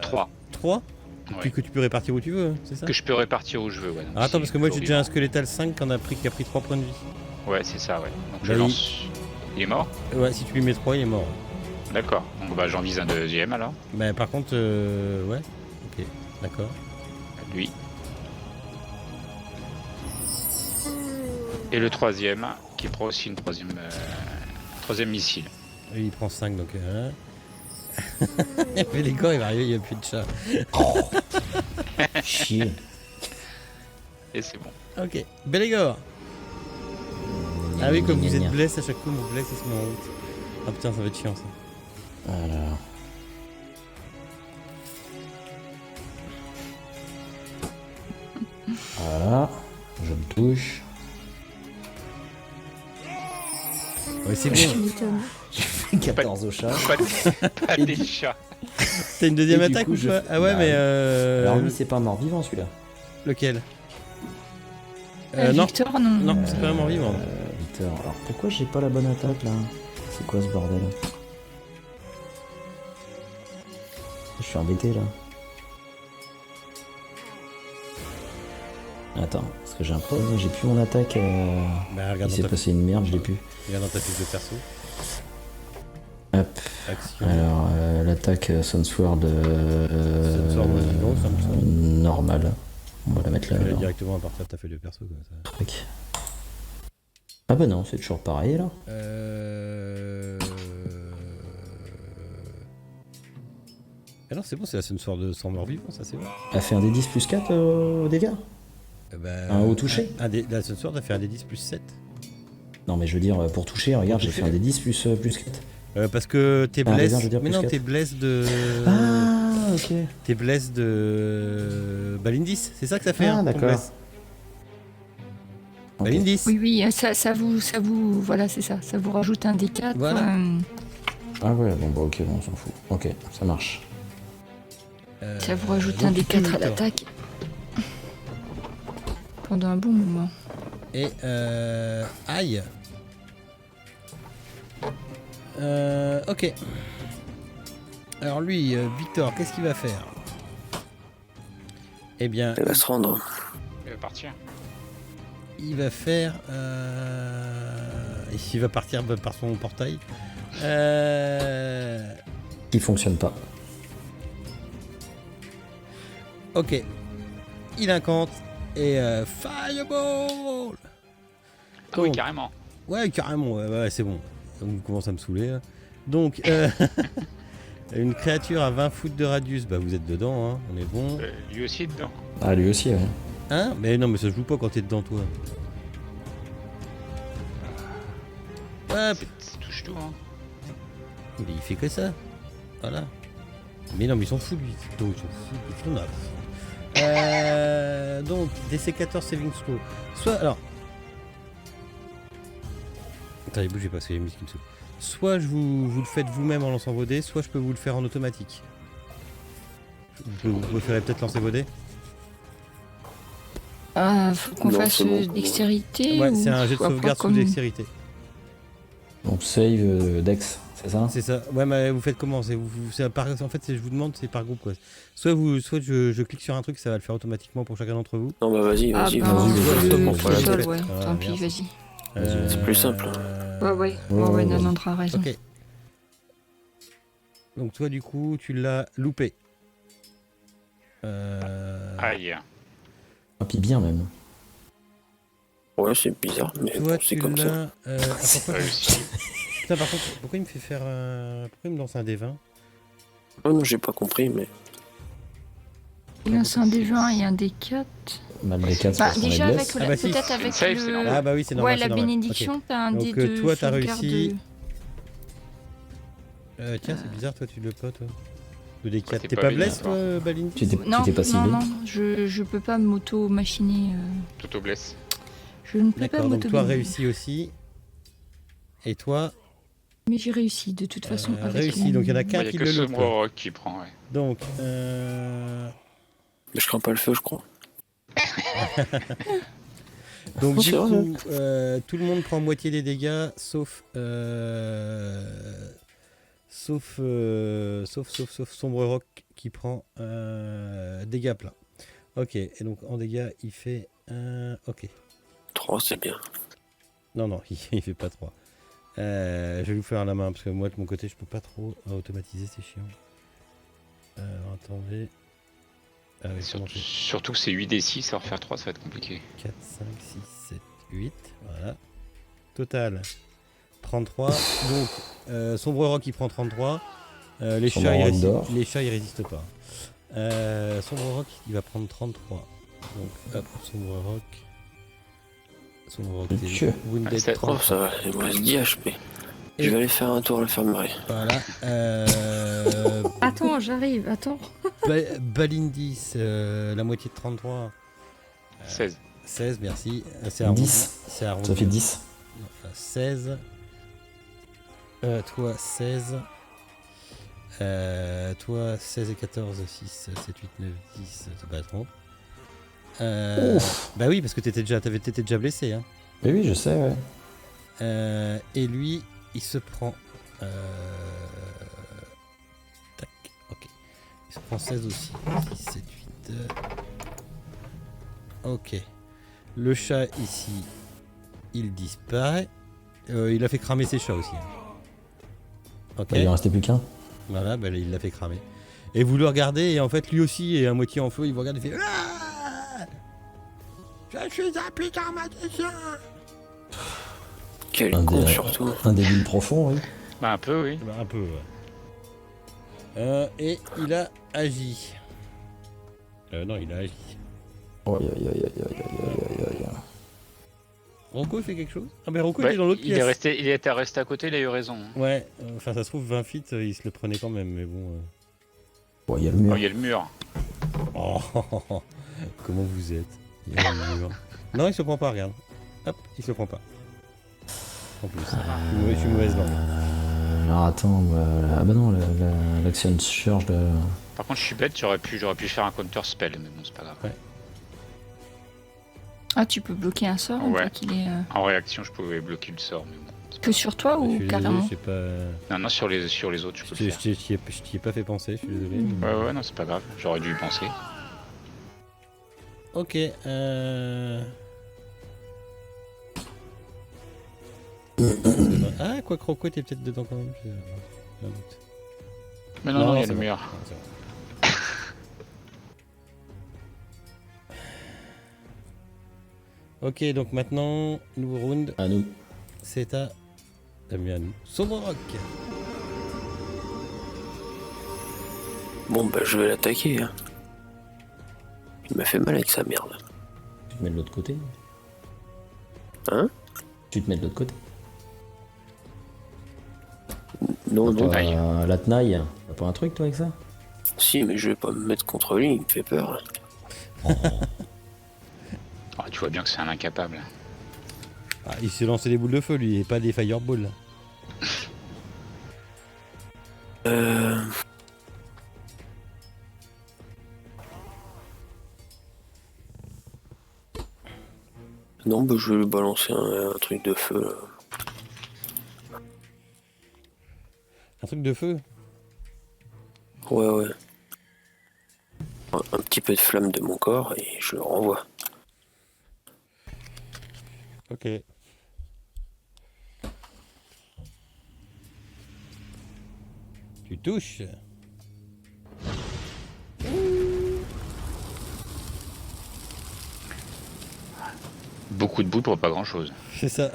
3. 3 Ouais. que tu peux répartir où tu veux, c'est ça? Que je peux répartir où je veux, ouais. Donc, Ah, attends, si parce que moi j'ai toujours déjà un vivant. Squelettal 5 qui a pris 3 points de vie. Ouais, c'est ça, ouais. Donc je Bah, lance. Il est mort? Ouais, si tu lui mets 3, il est mort. D'accord. Donc bah j'en vise un deuxième alors. Bah par contre, ouais. Ok, d'accord. Lui. Et le troisième, qui prend aussi une troisième missile. Lui, il prend 5, donc... Mais les gars, il va arriver, il n'y a plus de chat. Chier. Et c'est bon. Ok, Bélégor. Ah oui, comme vous êtes blessé à chaque coup, mon bless il se met en route. Ah putain, ça va être chiant ça. Alors. Voilà. Je me touche. Ouais, c'est Tu bon. m'étonnes. 14 au chat. Pas Et des du- chats. T'as une deuxième Et du attaque coup, ou je pas? fais- Ah ouais, Bah, mais Alors lui, c'est pas un mort-vivant celui-là. lequel? Non, Victor, non. non, c'est pas un mort-vivant. Victor. Alors pourquoi j'ai pas la bonne attaque là? C'est quoi ce bordel? Je suis embêté là. Attends, parce que j'ai un problème, j'ai plus mon attaque. Bah Il regarde s'est dans, passé une merde, je l'ai plus. regarde dans ta fiche de perso. Hop. Action. Alors l'attaque Sunsword Sunsword, non, ça me semble. normale. On va la mettre là. Tu vas alors. directement à partir de ta feuille de perso comme ça. Truc. Ah bah non, c'est toujours pareil là. Ah non, c'est bon, c'est la Sunsword de sans mort-vivant, ça c'est bon. Elle fait un D10 plus 4 au dégâts. Un haut touché. La Sunsword a fait un D10 plus 7. Non mais je veux dire, pour toucher, regarde, j'ai toucher. fait un D10 plus 4. Parce que t'es Ah, bless. raison, je veux dire, Mais plus non, quatre. t'es bless de. Ah ok. T'es bless de. Balindis, c'est ça que ça fait. Ah, hein, ton d'accord. bless. Ok. Balindis. Oui, oui, ça vous, voilà, c'est ça. Ça vous rajoute un D4. Voilà. Ah ouais, bon bah ok, bon, on s'en fout. Ok, ça marche. Ça vous rajoute donc un tu D4 à peux, toi. l'attaque. Pendant un bon moment. Et aïe. Ok. Alors lui, Victor, qu'est-ce qu'il va faire? Eh bien, Elle va se rendre. Il va partir. il va faire... il va partir par son portail. Qui fonctionne pas. Ok. Il incante et Fireball. Ah oui, Donc, carrément. ouais, carrément, ouais, c'est bon. On commence à me saouler. Là. Donc, une créature à 20 foot de radius, bah vous êtes dedans, hein, on est bon. Lui aussi est dedans. Ah, lui aussi, ouais. Hein? Mais non, mais ça se joue pas quand t'es dedans, toi. Hop. C'est touche tout, hein. Mais il fait que ça. Voilà. Mais non, mais ils s'en foutent, lui. Donc, ils s'en foutent. Ils font donc, DC14 saving throw. Soit, alors. Attendez, bougez pas, parce qu'il y a une musique qui me saoule. Soit vous le faites vous-même en lançant vos dés, soit je peux vous le faire en automatique. Vous préférez peut-être lancer vos dés? Faut qu'on Non, fasse c'est bon. dextérité. Ouais, ou c'est un jet de faut sauvegarde pas sous comme- dextérité. Donc save Dex, c'est ça? C'est ça. Ouais, mais vous faites comment? En fait, je vous demande, c'est par groupe, quoi. Soit je clique sur un truc, ça va le faire automatiquement pour chacun d'entre vous. Non, bah vas-y, Ah vas-y. ben, vas-y, vas-y, le vas-y, tout vas-y, seul, vas-y. ouais. Ah, Tant pis, merde. vas-y. C'est plus simple. Ouais, ouais, Nanandra a raison. Ok. Donc toi, du coup, tu l'as loupé. Aïe. Ah, puis bien même. Ouais, c'est bizarre, mais Toi, bon, c'est tu comme ça. l'as... pourquoi, Réussi. putain, par contre, pourquoi il me fait faire... Pourquoi il me lance un D20? Oh non, j'ai pas compris, mais. Il lance un D20 et un D4. Mal des 4 Bah, pour son déjà, aiglesse. avec Ah bah si. peut-être avec Save, c'est le... normal. Ah bah oui, c'est normal. Ouais, la c'est normal. bénédiction, t'as un Donc, dé de toi, t'as sauvegarde réussi. de- Tiens, c'est bizarre, toi, tu l'as pas, toi. Le D4. Ouais, T'es t'es pas pas blesse, bien, toi, Baline? Tu t'es Non, pas ciblé. non, je peux pas m'auto-machiner. Tout au blesse. Je ne peux pas D'accord, donc toi, m'auto-machiner. réussi aussi. Et toi, Mais j'ai réussi, de toute façon. avec réussi. mon- Donc, il y en a Il qu'un n'y a qui que le ce loupe. Rock qui prend, ouais. Donc, Mais je crains pas le feu, je crois. donc Oh, du c'est vrai, coup, tout le monde prend moitié des dégâts, sauf Sombre Rock qui prend dégâts pleins. Ok, et donc en dégâts, il fait ok. 3, c'est bien. Non, il fait pas 3. Je vais vous faire à la main parce que moi de mon côté, je peux pas trop automatiser, c'est chiant. Attendez. Ah oui, comment Surtout que c'est 8d6, ça va refaire 3, ça va être compliqué. 4, 5, 6, 7, 8. Voilà. Total 33. Donc, Sombre Rock il prend 33. Les Sombre chats Rock ils dort. résistent pas. Sombre Rock il va prendre 33. Donc, hop, Sombre Rock. Sombre Rock, Dieu. t'es wounded Ah, c'est- Oh, 33. ça va, il me reste 10 HP. Et- Je vais aller faire un tour à l'infirmerie. Voilà. Attends, j'arrive, attends. Balindis, la moitié de 33. 16. 16, merci. C'est 10. arrondi. C'est arrondi. Ça fait 10. Non, 16. Toi, 16. Toi, 16 et 14, 6, 7, 8, 9, 10, c'est pas trop. Bah oui, parce que t'étais déjà blessé. Hein. Mais oui, je sais, ouais. Et lui, il se prend... Tac, ok. Il se prend 16 aussi. 6, 7, 8... Ok. Le chat ici, il disparaît. Il a fait cramer ses chats aussi. Hein. Ok. Bah, il en restait plus qu'un. Voilà, bah, il l'a fait cramer. Et vous le regardez, et en fait, lui aussi est à moitié en feu. Il vous regarde et fait Ah, je suis un putain magicien. Quel Un con, des- surtout. Un débile profond, oui. Bah, un peu, oui. Bah, un peu, ouais. Et il a agi. Non, il a agi. Oh, aïe, aïe, aïe, aïe, aïe, aïe, aïe, aïe. Rocco il fait quelque chose? Ah, mais Rocco Ouais, il est dans l'autre il pièce. était resté à côté, il a eu raison. Ouais, enfin, ça se trouve, 20 feet, il se le prenait quand même, mais bon. Bon, il y a le Oh, mur. il y a le mur. Oh, comment vous êtes? Il y a un mur. Non, il se prend pas, regarde. Hop, il se prend pas. En plus, je suis mauvaise langue. Alors attends, ah bah non, l'action surge de... Par contre, je suis bête, j'aurais pu faire un counter spell, mais bon, c'est pas grave. Ah, tu peux bloquer un sort une Ouais. fois qu'il est. En réaction, je pouvais bloquer le sort, mais bon. Que sur toi Je ou suis désolé, carrément? je sais pas. Non, sur les autres, je peux le faire. Je t'y ai pas fait penser, je suis désolé. Ouais, non, c'est pas grave. J'aurais dû y penser. Ok. Ah, quoi, Croco était peut-être dedans quand même. J'ai un doute. Mais non, il y a c'est le bon. mur. Non, c'est bon. Ok, donc maintenant, nouveau round, À nous. c'est à Damien Somoroc. Bon, bah, je vais l'attaquer. Hein. Il m'a fait mal avec sa merde. Tu te mets de l'autre côté. Hein? Tu te mets de l'autre côté. Non, non. Aïe. La tenaille, t'as pas un truc toi avec ça? Si, mais je vais pas me mettre contre lui, il me fait peur. Ah, tu vois bien que c'est un incapable. Ah, il s'est lancé des boules de feu, lui, et pas des fireballs. Non, bah, je vais lui balancer un truc de feu. Là. Un truc de feu. Ouais, ouais. Un petit peu de flamme de mon corps et je le renvoie. Ok. Tu touches. Beaucoup de boue pour pas grand chose. C'est ça.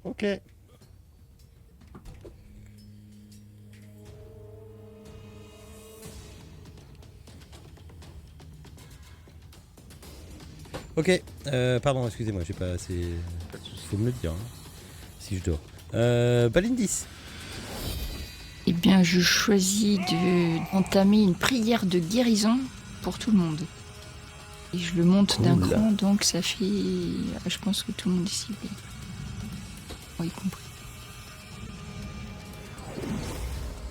Ok. Ok, pardon, excusez-moi, j'ai pas assez. Faut me le dire, hein, si je dors. Balindis. Eh bien, je choisis d'entamer une prière de guérison pour tout le monde. Et je le monte d'un Cool. cran, donc ça fait. Je pense que tout le monde est ciblé. Moi y compris.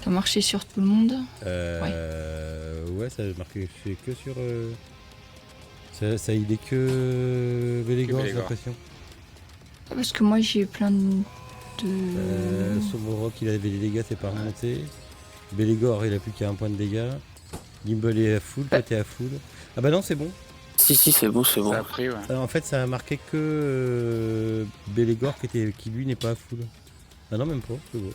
Ça a marché sur tout le monde. Ouais, ça a marqué que sur. Ça il est que Bélégor, j'ai Bélégor. l'impression. Ah, parce que moi j'ai plein de. Somorok, il avait des dégâts, c'est pas remonté. Bélégor, il a plus qu'à un point de dégâts. Gimbal est à full, toi t'es à full. Ah bah non, c'est bon. Si, c'est bon, c'est bon. Ça a pris, ouais. En fait, ça a marqué que Bélégor qui lui n'est pas à full. Ah non, même pas, c'est bon.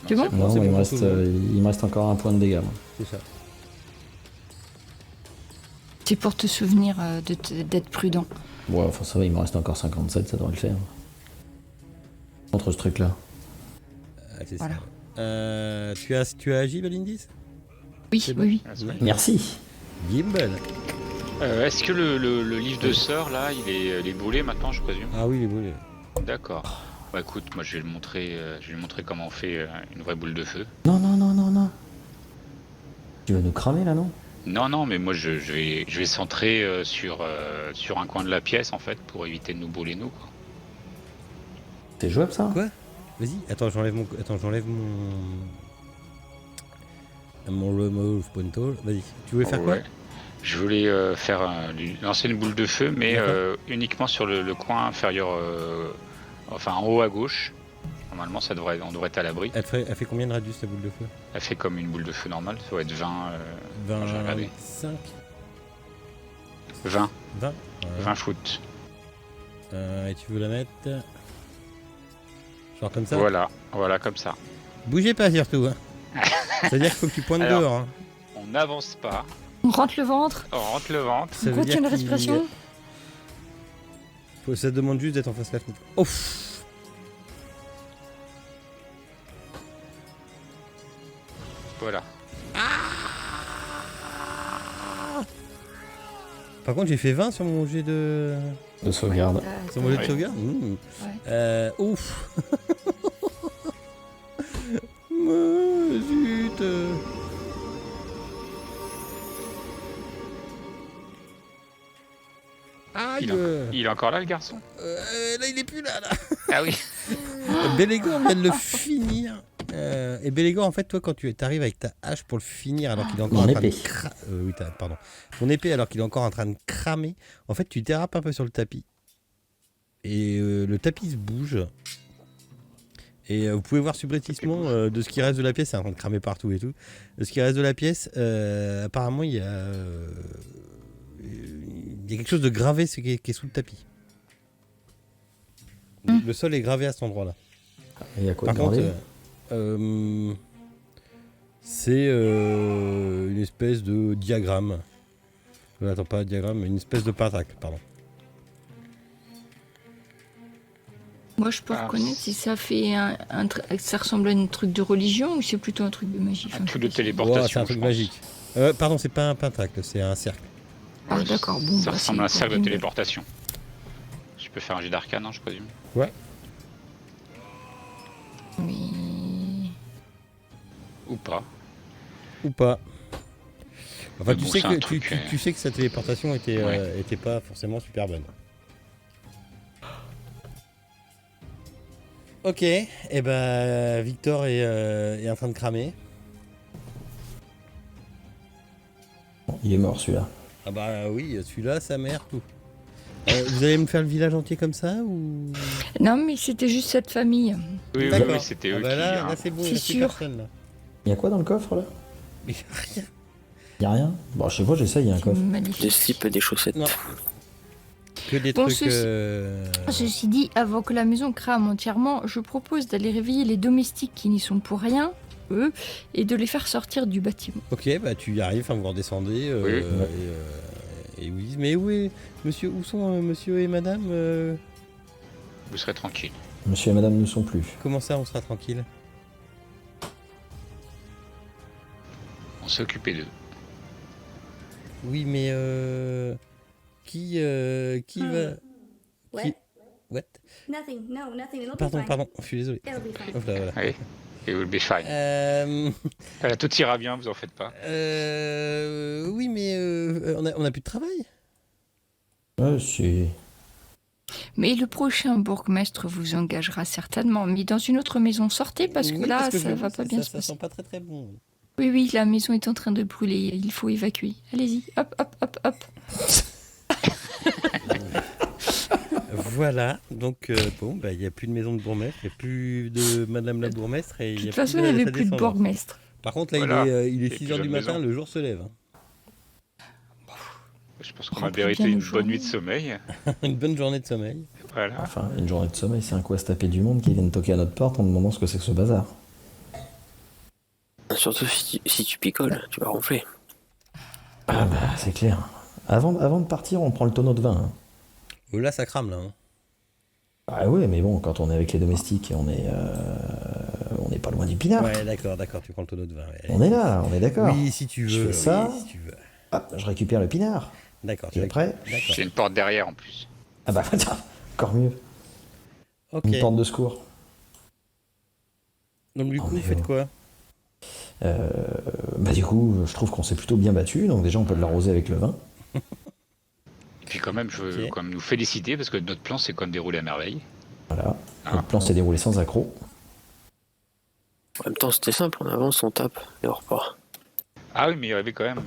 C'est bon? Non, c'est il, bon me pour tout reste, le monde. il me reste encore un point de dégâts. Moi. C'est ça. C'est pour te souvenir d'être prudent. Ouais, enfin ça va, il me reste encore 57, ça devrait le faire. Contre ce truc-là. Ah, c'est Voilà. ça. Tu as agi, Balindis? Oui, C'est bon. oui, oui. Ah, c'est vrai. Merci. Gimbal. Est-ce que le livre de sort là, il est boulé maintenant, je présume? Ah oui, il est beau. D'accord. Bah écoute, moi je vais lui montrer comment on fait une vraie boule de feu. Non. Tu vas nous cramer là, non? Non, mais moi je vais centrer sur un coin de la pièce en fait pour éviter de nous brûler nous. Quoi. C'est jouable ça? Quoi? Vas-y, attends, j'enlève mon remove pontal. Vas-y, tu voulais faire quoi? Ouais. Je voulais lui lancer une boule de feu, mais D'accord. uniquement sur le coin inférieur, enfin en haut à gauche. Normalement, on devrait être à l'abri. Elle fait combien de radius la boule de feu? Elle fait comme une boule de feu normale, ça doit être 20. J'ai regardé. 25 20, 20 20 foot. Et tu veux la mettre genre comme ça? Voilà, comme ça. Bougez pas surtout, hein. C'est-à-dire qu'il faut que tu pointes Alors, dehors, hein. On n'avance pas, On rentre le ventre, on rentre le ventre. Ça on veut dire continue la qu'il- respiration. Ça demande juste d'être en face de la fenêtre. Ouf. Voilà. Par contre, j'ai fait 20 sur mon jet de... De sauvegarde. Sur mon jet de Ouais. sauvegarde. Ouf. Zut. Aïe. Il est encore là le garçon? Là, il est plus là. Ah oui. Bélégor vient de le finir. Et Bélégor, en fait, toi, quand tu arrives avec ta hache pour le finir, alors qu'il est encore Mon en train épée. de pardon. Ton épée, alors qu'il est encore en train de cramer, en fait, tu dérapes un peu sur le tapis. Et le tapis se bouge. Et vous pouvez voir subrepticement de ce qui reste de la pièce, c'est en train de cramer partout et tout. De ce qui reste de la pièce, apparemment, il y a quelque chose de gravé qui est sous le tapis. Le sol est gravé à cet endroit-là. Et il y a quoi Par de contre, gravé c'est une espèce de diagramme. Attends, pas un diagramme, mais une espèce de pentacle, pardon. Moi, je peux reconnaître si ça fait ça ressemble à un truc de religion ou c'est plutôt un truc de magie. Un truc de Oh, téléportation. c'est un truc je pense. magique. Pardon, c'est pas un pentacle, c'est un cercle. Ah, d'accord. Bon, Ça bah, ressemble à un c'est cercle de horrible. téléportation. Je peux faire un jet d'arcane, hein, je présume. Ouais. Mais... Ou pas. Ou pas. Enfin, Mais tu bon, sais c'est que un truc, tu sais que sa téléportation était Ouais. était pas forcément super bonne. Ok, et ben Victor est en train de cramer. Il est mort celui-là. Ah bah oui, celui-là, sa mère, tout. Vous allez me faire le village entier comme ça ou Non, mais c'était juste cette famille. Oui, D'accord. oui, c'était Ah eux bah qui. là, hein. là c'est bon, il C'est n'y a plus sûr. personne là. Il y a quoi dans le coffre là Mais rien. Il y a rien. Bon, je sais pas, j'essaye, il y a un coffre. Des Magnifique. slips et des chaussettes. Non. Que des Bon, trucs. Ceci dit, avant que la maison crame entièrement, je propose d'aller réveiller les domestiques qui n'y sont pour rien, eux, et de les faire sortir du bâtiment. Ok, bah tu y arrives, enfin vous redescendez. Oui. Et oui, mais où sont monsieur et madame Vous serez tranquille. Monsieur et madame ne sont plus. Comment ça, on sera tranquille? On s'est occupé d'eux. Oui, mais qui va What? qui- What? Nothing. No, nothing. It'll be Pardon, fine. pardon, je suis désolé. It'll be fine. Hop là, voilà. Oui. Et will be fine. Tout ira bien, vous en faites pas. Oui, mais on a plus de travail. Ouais, c'est... Mais le prochain bourgmestre vous engagera certainement, mais dans une autre maison. Sortez parce que Oui, là, je ça vous va dis, pas bien se ça passer. sent pas très très bon. Oui, oui, la maison est en train de brûler. Il faut évacuer. Allez-y, hop, hop, hop, hop. Voilà, donc bon, bah il y a plus de maison de bourgmestre, il y a plus de madame la bourgmestre et De il y a toute façon, plus il n'y de avait plus de bourgmestre. Par contre, là, Voilà. il est Et 6h puis du la matin, maison. le jour se lève. Je pense qu'on a Remplis mérité bien une nos bonne nuit de journées. sommeil. Une bonne journée de sommeil. Voilà. Enfin, une journée de sommeil, c'est un coup à se taper du monde qui viennent toquer à notre porte en demandant ce que c'est que ce bazar. Surtout si tu picoles, tu vas ronfler. Ah bah, c'est clair. Avant de partir, on prend le tonneau de vin. Hein. Oh, là, ça crame, là. Hein. Ah ouais, mais bon, quand on est avec les domestiques, on est pas loin du pinard. Ouais, d'accord, tu prends le tonneau de vin. Ouais. On est là, on est d'accord. Oui, si tu veux. Je fais ça. Oui, si tu veux. Hop, je récupère le pinard. D'accord, Tu es prêt? D'accord. J'ai une porte derrière en plus. Ah bah, tiens, encore mieux. Ok. Une porte de secours. Donc, du On coup, est vous faites où quoi? Bah du coup, je trouve qu'on s'est plutôt bien battu, donc déjà on peut l'arroser avec le vin. Et puis quand même, je veux Ok. quand même nous féliciter parce que notre plan s'est quand même déroulé à merveille. Voilà. Ah. Notre plan s'est déroulé sans accroc. En même temps, c'était simple, on avance, on tape et on repart. Ah oui, mais il y avait quand même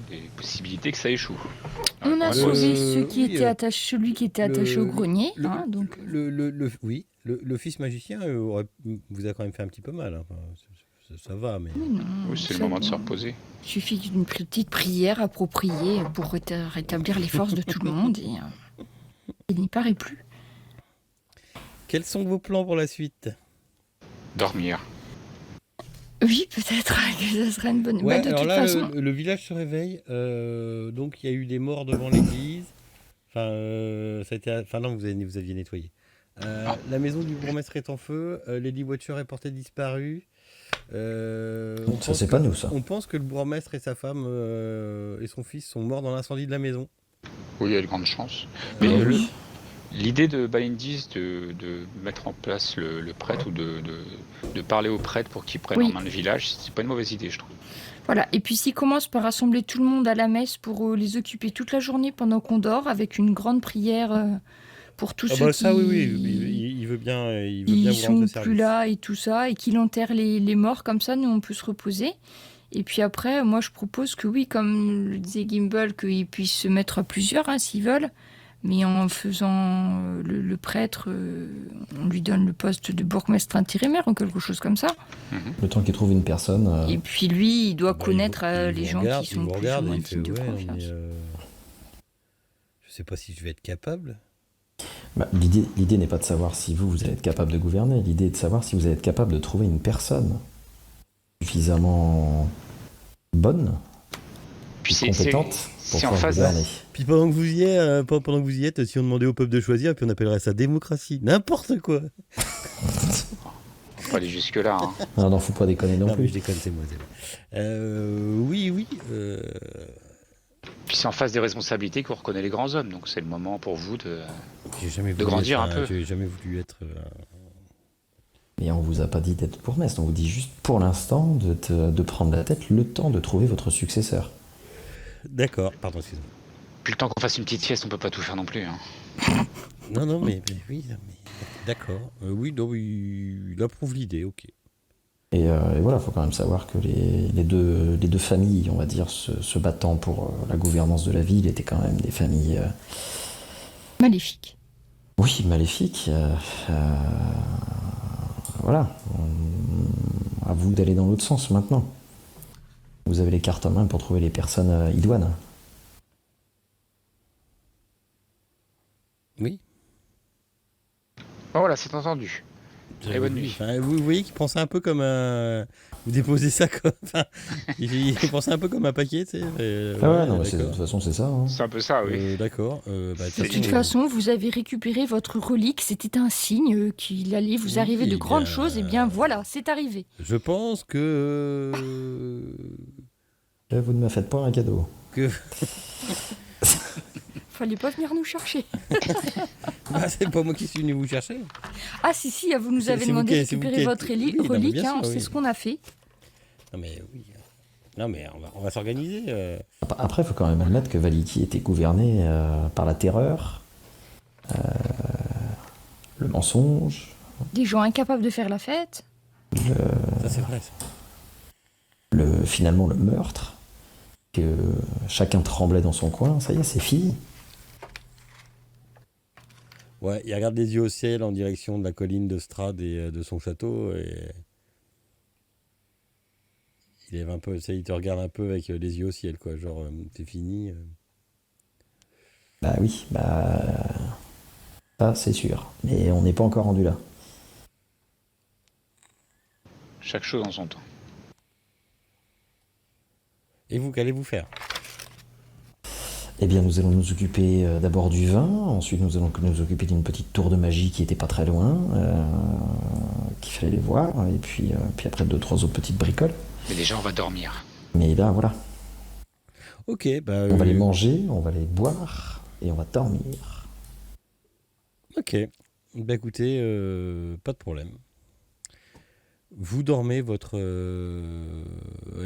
des possibilités que ça échoue. On a le- sauvé celui qui oui, était attaché au grenier. Hein, donc... Le fils magicien vous a quand même fait un petit peu mal. Hein. Enfin, ça va, mais. Oui, non, Oui, c'est le ça moment de va. se reposer. Il suffit d'une petite prière appropriée pour rétablir les forces de tout le monde et il n'y paraît plus. Quels sont vos plans pour la suite? Dormir. Oui, peut-être que ça serait une bonne... Ouais, Bah, de alors toute là, façon, le village se réveille. Donc, il y a eu des morts devant l'église. Enfin, ça a été... enfin non, vous aviez nettoyé. La maison du bourgmestre est en feu. Lady Watcher est portée disparue. Ça c'est pas nous ça. On pense que le bourgmestre et sa femme et son fils sont morts dans l'incendie de la maison. Oui, il y a de grandes chances. Mais Ah oui. l'idée de Balindis de mettre en place le prêtre ou de parler au prêtre pour qu'il prenne Oui. en main le village, c'est pas une mauvaise idée, je trouve. voilà. Et puis s'il commence par rassembler tout le monde à la messe pour les occuper toute la journée pendant qu'on dort, avec une grande prière pour tous ceux qui... ça, oui, il veut bien, il veut bien Ils vous rendre sont le plus service. là et tout ça, et qu'il enterre les morts comme ça, nous on peut se reposer. Et puis après, moi je propose que oui, comme le disait Gimbal, qu'ils puissent se mettre à plusieurs hein, s'ils veulent, mais en faisant le prêtre, on lui donne le poste de bourgmestre intérimaire ou quelque chose comme ça. Le temps qu'il trouve une personne. Et puis lui, il doit Bah, connaître il les vous gens regarde, qui il sont vous plus regarde ou et moins il fait, dignes de ouais, non, confiance. mais, je sais pas si je vais être capable. Bah, l'idée n'est pas de savoir si vous allez être capable de gouverner. L'idée est de savoir si vous allez être capable de trouver une personne suffisamment bonne, Puis compétente pour c'est en pouvoir face. gouverner. Puis pendant que vous y êtes, si on demandait au peuple de choisir, puis on appellerait ça démocratie. N'importe quoi. Faut pas aller jusque-là. Hein. Non, non, faut pas déconner non Non, mais plus. je déconne, c'est moi. Oui. Puis c'est en face des responsabilités qu'on reconnaît les grands hommes. Donc c'est le moment pour vous de. J'ai jamais voulu grandir être un peu. J'ai jamais voulu être. Et on vous a pas dit d'être bourgmestre, on vous dit juste pour l'instant de prendre la tête le temps de trouver votre successeur. D'accord, pardon, excusez-moi. Puis le temps qu'on fasse une petite sieste, on peut pas tout faire non plus. Hein. Non, mais oui, d'accord. Oui, non, il approuve l'idée, ok. Et voilà, faut quand même savoir que les deux familles, on va dire, se battant pour la gouvernance de la ville étaient quand même des familles, Maléfique. oui, maléfiques. Voilà. À vous d'aller dans l'autre sens maintenant. Vous avez les cartes en main pour trouver les personnes idoines. Oui. Bon, voilà, c'est entendu. Très bonne nuit. Enfin, vous voyez qu'il pense un peu comme un. Vous déposez ça comme. Enfin, il pense un peu comme un paquet, tu sais. Ah ouais, non, mais de d'accord. toute façon, c'est ça. Hein. C'est un peu ça, oui. D'accord. De toute façon, vous avez récupéré votre relique, c'était un signe qu'il allait vous Oui, arriver de eh grandes bien, choses, et bien voilà, c'est arrivé. Je pense que. Vous ne me faites pas un cadeau. Fallait pas venir nous chercher. C'est pas moi qui suis venu vous chercher. Ah si, vous nous C'est- avez c'est vous demandé de qui- c'est vous récupérer qui votre êtes- oui, non, mais relique, bien hein, sûr, c'est oui. ce qu'on a fait. Non, mais oui. Non, mais on va s'organiser. Après, il faut quand même admettre que Valiki était gouverné par la terreur, le mensonge, Des gens incapables de faire la fête. Ça, c'est vrai. Ça. finalement le meurtre, que chacun tremblait dans son coin. Ça y est, c'est fini. Ouais, il regarde les yeux au ciel en direction de la colline de Strad et de son château. Et il lève un peu, ça, il te regarde un peu avec les yeux au ciel, quoi. Genre, c'est fini. Bah oui, ça c'est sûr. Mais on n'est pas encore rendu là. Chaque chose en son temps. Et vous, qu'allez-vous faire? Eh bien, nous allons nous occuper d'abord du vin, ensuite nous allons nous occuper d'une petite tour de magie qui était pas très loin, qu'il fallait aller voir, et puis après 2-3 autres petites bricoles. Mais déjà, on va dormir. Mais là, voilà, Ok, bah. on va les manger, on va les boire, et on va dormir. Ok. Bah écoutez, pas de problème. Vous dormez votre.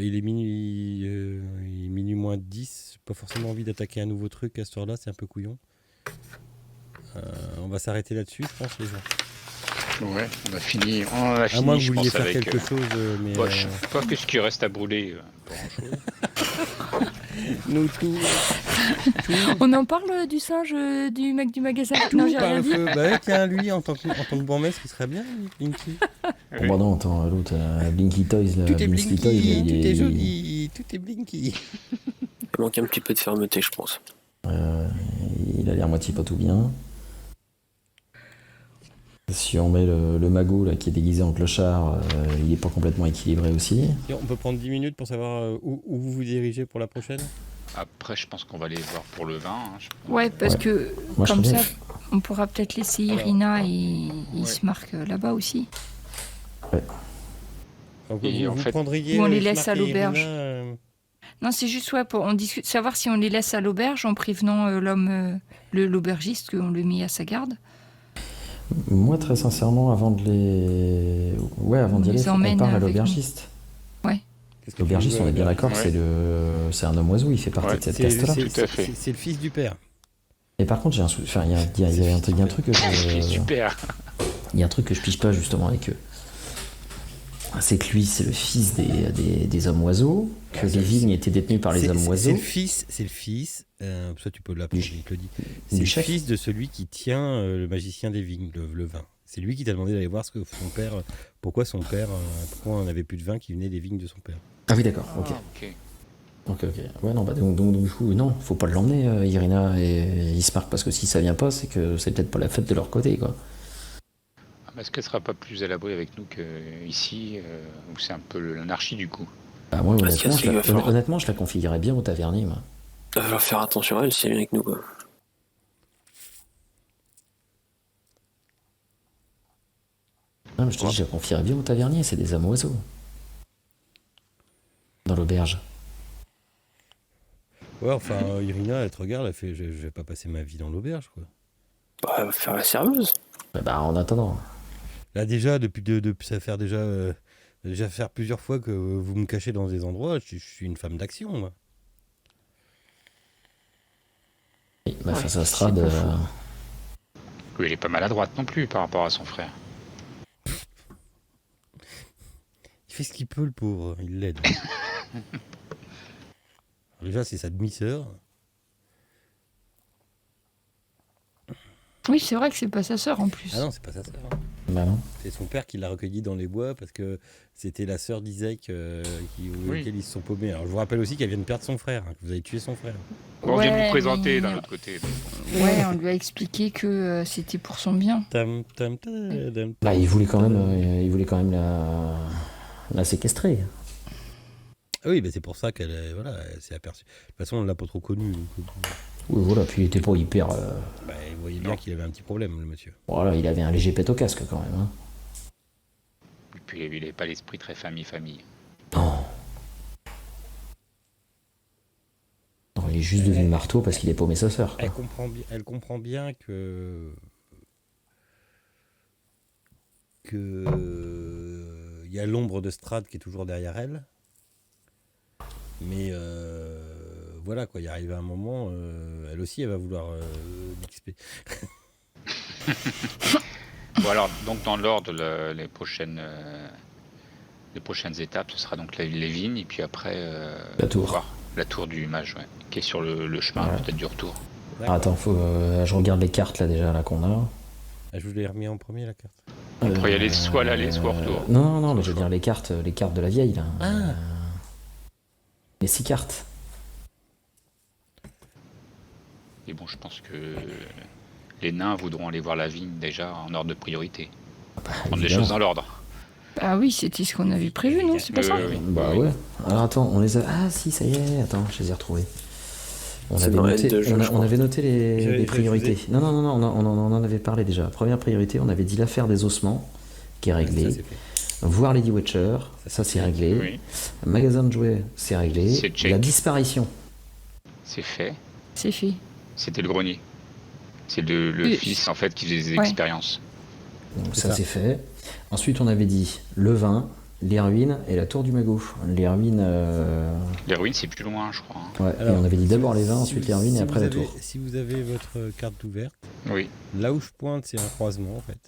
Il est minuit moins 10. Pas forcément envie d'attaquer un nouveau truc à cette heure-là, c'est un peu couillon. On va s'arrêter là-dessus, je pense, les gens. Ouais, on a fini. On a À fini, moins que je vous vouliez pense, faire avec. quelque chose, mais. Moi, je sais pas qu'est-ce qui reste à brûler. Pas grand-chose. Nous tous. On en parle du singe du mec du magasin. Tout Non, j'ai par rien le dit. feu. Bah ouais, tiens, lui, en tant que bourgmestre, il serait bien, Blinky. Bon, bah non, attends, l'autre, Blinky Toys, là, Tout est Blinky Toys, Blinky, il tout est joli, tout est Blinky. Il manque un petit peu de fermeté, je pense. il a l'air moitié pas tout bien. Si on met le magot là, qui est déguisé en clochard, il est pas complètement équilibré aussi. Et on peut prendre 10 minutes pour savoir où vous vous dirigez pour la prochaine. Après, je pense qu'on va aller voir pour le vin. Hein, je pense. Ouais, parce Ouais. que Moi, je comme serais ça, bien. on pourra peut-être laisser Irina et il se marque là-bas aussi. Donc, Et vous, en vous fait- prendriez. Ou on les Smart laisse à et Irina, l'auberge. Non, c'est juste pour on discute, savoir si on les laisse à l'auberge en prévenant l'aubergiste qu'on le met à sa garde. Moi, très sincèrement, avant d'y aller, On il les faut qu'on emmène parle à avec l'aubergiste. Qu'est-ce que L'aubergiste, tu on veux, est bien d'accord, Ouais. c'est un homme oiseau, il fait partie Ouais, de cette C'est caste-là. Tout à fait. c'est le fils du père. Et par contre, j'ai un truc que C'est je... Super. Il y a un truc que je pige pas justement avec eux. C'est que lui, c'est le fils des hommes oiseaux, que les vignes étaient détenues par les hommes oiseaux. C'est le fils, ça tu peux l'apprendre, il te le dit. C'est Du le chef. fils de celui qui tient le magicien des vignes, le vin. C'est lui qui t'a demandé d'aller voir ce que son père, pourquoi on n'avait plus de vin qui venait des vignes de son père. Ah oui, d'accord, ok. Ok. Ouais, non, bah donc du coup, non, faut pas l'emmener, Irina et Ismark, parce que si ça vient pas, c'est que c'est peut-être pas la fête de leur côté, quoi. Est-ce qu'elle sera pas plus à l'abri avec nous qu'ici, où c'est un peu l'anarchie du coup? Bah, moi, Parce qu'il y a ce qu'il va faire. honnêtement, je la configurerais bien au tavernier, moi. Il va falloir faire attention à elle si elle vient avec nous, quoi. Non, mais je te dis, je la confierais bien au tavernier, c'est des hommes oiseaux. Dans l'auberge. Ouais, enfin, Irina, elle te regarde, elle fait je vais pas passer ma vie dans l'auberge, quoi. Bah, elle va faire la serveuse. Bah, en attendant. Là, déjà, ça fait déjà faire plusieurs fois que vous me cachez dans des endroits, je suis une femme d'action, moi. Oui, bah, face à Strad, Oui, elle est pas maladroite non plus par rapport à son frère. Il fait ce qu'il peut, le pauvre, il l'aide. Déjà, c'est sa demi-sœur. Oui, c'est vrai que c'est pas sa sœur en plus. Ah non, c'est pas sa sœur. bah non. C'est son père qui l'a recueillie dans les bois parce que c'était la sœur d'Isaac auquel ils se sont paumés. Alors je vous rappelle aussi qu'elle vient de perdre son frère, que vous avez tué son frère. Bon, on vient de Ouais, vous présenter mais- d'un autre côté. Ouais, on lui a expliqué que c'était pour son bien. Tam, tam, tam. Bah, il voulait quand même la séquestrer. Ah oui, bah c'est pour ça qu'elle elle s'est aperçue. De toute façon, on l'a pas trop connu. Donc, Oui, voilà, puis il était pas hyper. bah, vous voyez bien qu'il avait un petit problème, le monsieur. Voilà, il avait un léger pet au casque quand même. Hein. Et puis il n'avait pas l'esprit très famille. Non. Non, il est juste devenu marteau parce qu'il est paumé sa sœur. quoi. Elle comprend bien que il y a l'ombre de Strad qui est toujours derrière elle. Mais voilà quoi, il arrive un moment, elle aussi elle va vouloir l'XP. Bon alors, donc dans l'ordre, les prochaines étapes, ce sera donc les vignes, et puis après La tour. voir la tour du mage, ouais, qui est sur le chemin Ouais. peut-être du retour. Ah, attends, je regarde les cartes là déjà là qu'on a. Ah, je vous l'ai remis en premier la carte. On pourrait y aller soit à l'aller, soit au retour. Non, mais je veux dire les cartes de la vieille là. Ah. Les 6 cartes. Et bon, je pense que les nains voudront aller voir la vigne déjà en ordre de priorité. Prendre les évidemment. choses dans l'ordre. Ah oui, c'était ce qu'on avait prévu, non? C'est pas ça? Oui. Bah ouais. Alors attends, on les a. Ah si, ça y est. Attends, je les ai retrouvés. On C'est avait dans la noté, L2, je on crois. avait noté les J'avais priorités. refusé. Non, on en avait parlé déjà. Première priorité, on avait dit l'affaire des ossements, qui est réglée. Ça, c'est fait. Voir Lady Watcher, ça c'est réglé. Oui, Magasin de jouets, c'est réglé. C'est check. La disparition. c'est fait. C'est fait. C'était le grenier. C'est le Oui. fils en fait qui faisait des Ouais. expériences. Donc C'est ça ça. c'est fait. Ensuite, on avait dit le vin, les ruines et la tour du magot. Les ruines. Les ruines, c'est plus loin, je crois. Hein. Ouais, Alors, et on avait dit d'abord les vins, si ensuite vous- les ruines si et après vous la avez- tour. Si vous avez votre carte ouverte, Oui. là où je pointe, c'est un croisement en fait.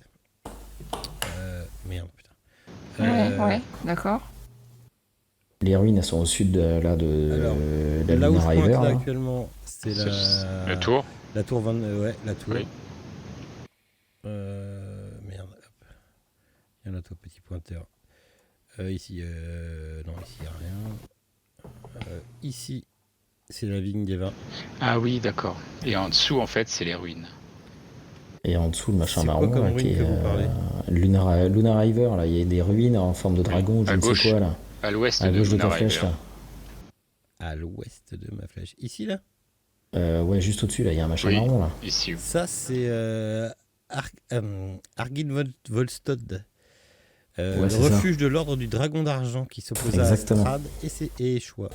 Merde, putain. Ouais, d'accord. Les ruines, elles sont au sud de la Alors, de la là où je Luna pointe River. là là. actuellement, c'est La tour. La tour 20, ouais, la tour. Oui. Merde, hop. Il y en a toi, petit pointeur. Ici, non, ici, il n'y a rien. Ici, c'est la vigne des vins. Ah oui, d'accord. Et en dessous, en fait, c'est les ruines. Et en dessous, le machin C'est quoi marron, comme là, ruine qui est que vous parlez Luna River, là, il y a des ruines en forme de dragon, je à ne sais gauche. quoi, là. À l'ouest À de gauche de ta Luna flèche, River. là. À l'ouest de ma flèche. Ici, là Ouais, juste au-dessus, là, il y a un machin Oui. marron, là. Ici. Ça, c'est Argynvoldstod. Ouais, Le c'est ça. refuge de l'ordre du dragon d'argent qui s'opposa Exactement. à Strad et Échoua.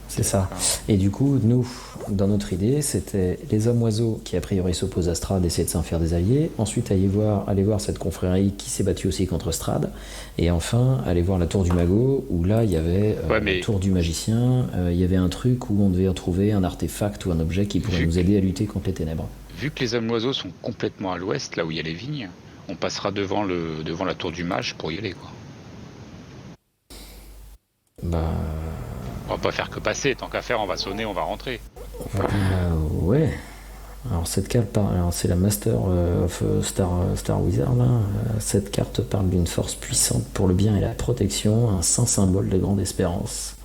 C'est ça. Et du coup, nous, dans notre idée, c'était les hommes oiseaux qui, a priori, s'opposent à Strad, essayer de s'en faire des alliés. Ensuite, aller voir cette confrérie qui s'est battue aussi contre Strad. Et enfin, aller voir la tour du magot, où là, il y avait Ouais, mais- la tour du magicien. Il y avait un truc où on devait trouver un artefact ou un objet qui pourrait Vu nous aider à lutter contre les ténèbres. Vu que les hommes oiseaux sont complètement à l'ouest, là où il y a les vignes, on passera devant la tour du mage pour y aller, quoi. Bah. On va pas faire que passer, tant qu'à faire, on va sonner, on va rentrer. Ouais. Alors cette carte, alors c'est la Master of Star Wizard. Là. Cette carte parle d'une force puissante pour le bien et la protection, un saint symbole de grande espérance.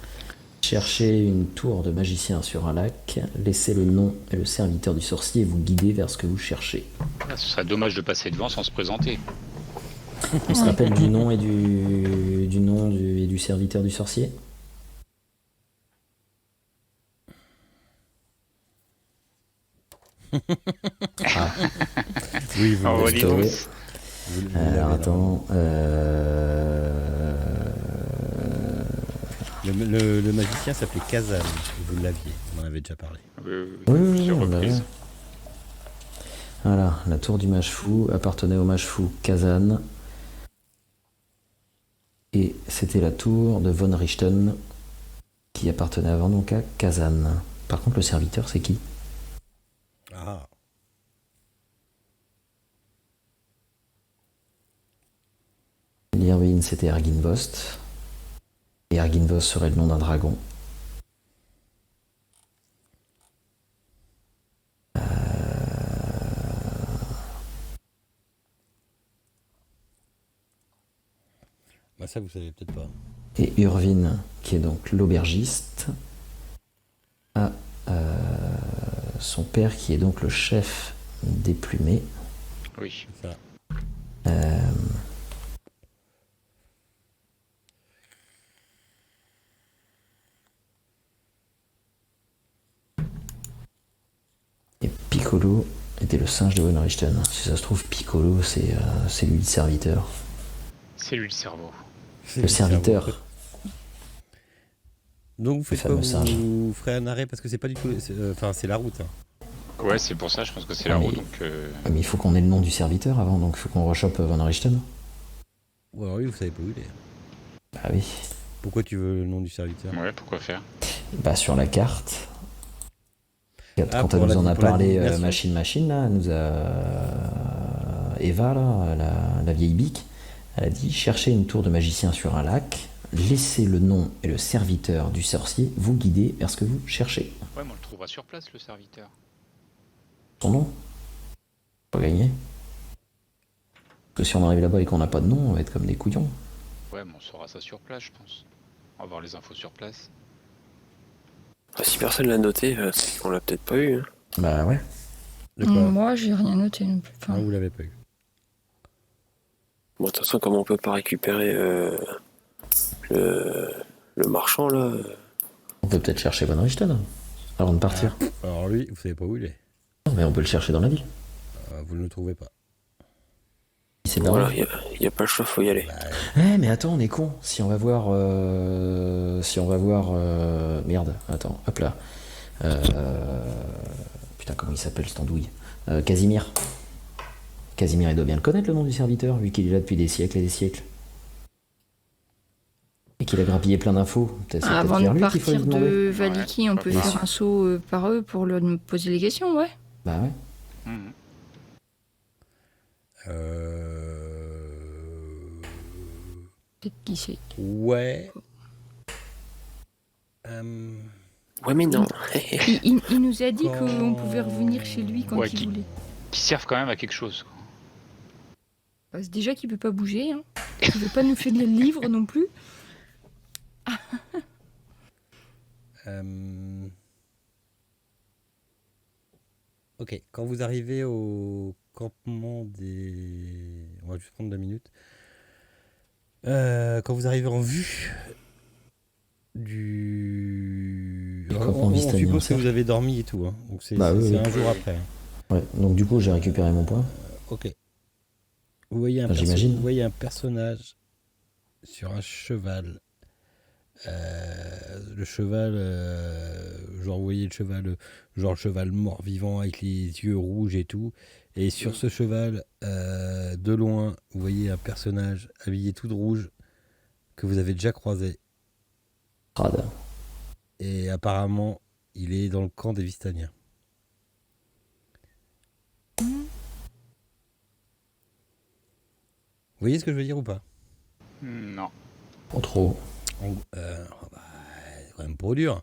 Cherchez une tour de magicien sur un lac, laissez le nom et le serviteur du sorcier vous guider vers ce que vous cherchez. Ah, ce serait dommage de passer devant sans se présenter. On se rappelle du nom et du serviteur du sorcier. Oui, vous Oh, l'avez. les Story. douces. Vous l'avez, Alors là. attends. Le magicien s'appelait Kazan. Vous l'aviez, on en avait déjà parlé. Oui, Plusieurs on reprises. l'avait. Voilà, la tour du mage fou appartenait au mage fou Kazan. Et c'était la tour de Von Richten qui appartenait avant donc à Kazan. Par contre, le serviteur, c'est qui? Ah. L'héroïne, c'était Erginvost. Et Erginvost serait le nom d'un dragon. Bah ça, vous savez peut-être pas. Et Urvin, qui est donc l'aubergiste, a son père qui est donc le chef des plumés. Oui. C'est ça. Et Piccolo était le singe de Von Richten. Si ça se trouve, Piccolo, c'est lui le serviteur. C'est lui le cerveau. Le serviteur. Donc vous faites Le quoi? fameux singe. Vous ferez un arrêt parce que c'est pas du tout. Enfin, c'est la route. Hein. Ouais, c'est pour ça, je pense que c'est Ah, la mais- route, donc... Mais il faut qu'on ait le nom du serviteur avant, donc il faut qu'on rechoppe Von Richten. Ou alors oui, vous savez pas où il est. Bah oui. Pourquoi tu veux le nom du serviteur? Ouais, pourquoi faire? Bah sur la carte. Quand Ah, elle pour nous en a pour la parlé, divination. Machine, là, elle nous a... Eva, là, la vieille bique, elle a dit, cherchez une tour de magicien sur un lac, laissez le nom et le serviteur du sorcier vous guider vers ce que vous cherchez. Ouais, mais on le trouvera sur place, le serviteur. Son nom? Pas gagné. Parce que si on arrive là-bas et qu'on n'a pas de nom, on va être comme des couillons. Ouais, mais on saura ça sur place, je pense. On va voir les infos sur place. Ah, si personne l'a noté, c'est qu'on l'a peut-être pas eu. Hein. Bah ouais. De quoi? Moi, j'ai rien noté non plus. Enfin, Non, vous l'avez pas eu. Bon, de toute façon, comme on peut pas récupérer le marchand, là... On peut peut-être chercher Von Richten avant de partir. Alors lui, vous savez pas où il est. Non, mais on peut le chercher dans la ville. Vous ne le trouvez pas. Il s'est barré. Voilà, y a pas le choix, faut y aller. Mais attends, on est con. Si on va voir. Merde, attends, hop là. Putain, comment il s'appelle cet andouille? Casimir. Casimir, il doit bien le connaître, le nom du serviteur, vu qu'il est là depuis des siècles et des siècles. Et qu'il a grappillé plein d'infos. C'est peut-être avant vers de lui qu'il faut lui partir demander. de Valiki, on peut Ouais. faire un saut par eux pour leur poser les questions, ouais. Bah ouais. Mhm. Peut-être qui c'est. Ouais. Ouais, mais non. Il nous a dit Quand- qu'on pouvait revenir chez lui quand Ouais, il voulait. Qui servent quand même à quelque chose, quoi. Bah, c'est déjà qu'il peut pas bouger, hein. Il veut pas nous faire le livre non plus. Ok, quand vous arrivez au campement des... On va juste prendre 2 minutes. Quand vous arrivez en vue du... Du Alors, campement on Vistani, suppose en que cercle. vous avez dormi et tout, hein. Donc c'est Bah oui, c'est oui. un jour après. hein. Ouais, donc du coup, j'ai récupéré mon point. Ok. Vous voyez Enfin, j'imagine. vous voyez un personnage sur un cheval. Le cheval, genre vous voyez le cheval, genre le cheval mort-vivant avec les yeux rouges et tout. Et sur ce cheval, de loin, vous voyez un personnage habillé tout de rouge que vous avez déjà croisé. Crade. Et apparemment, il est dans le camp des Vistaniens. voyez ce que je veux dire ou pas? Non. Pas trop. C'est quand même trop dur.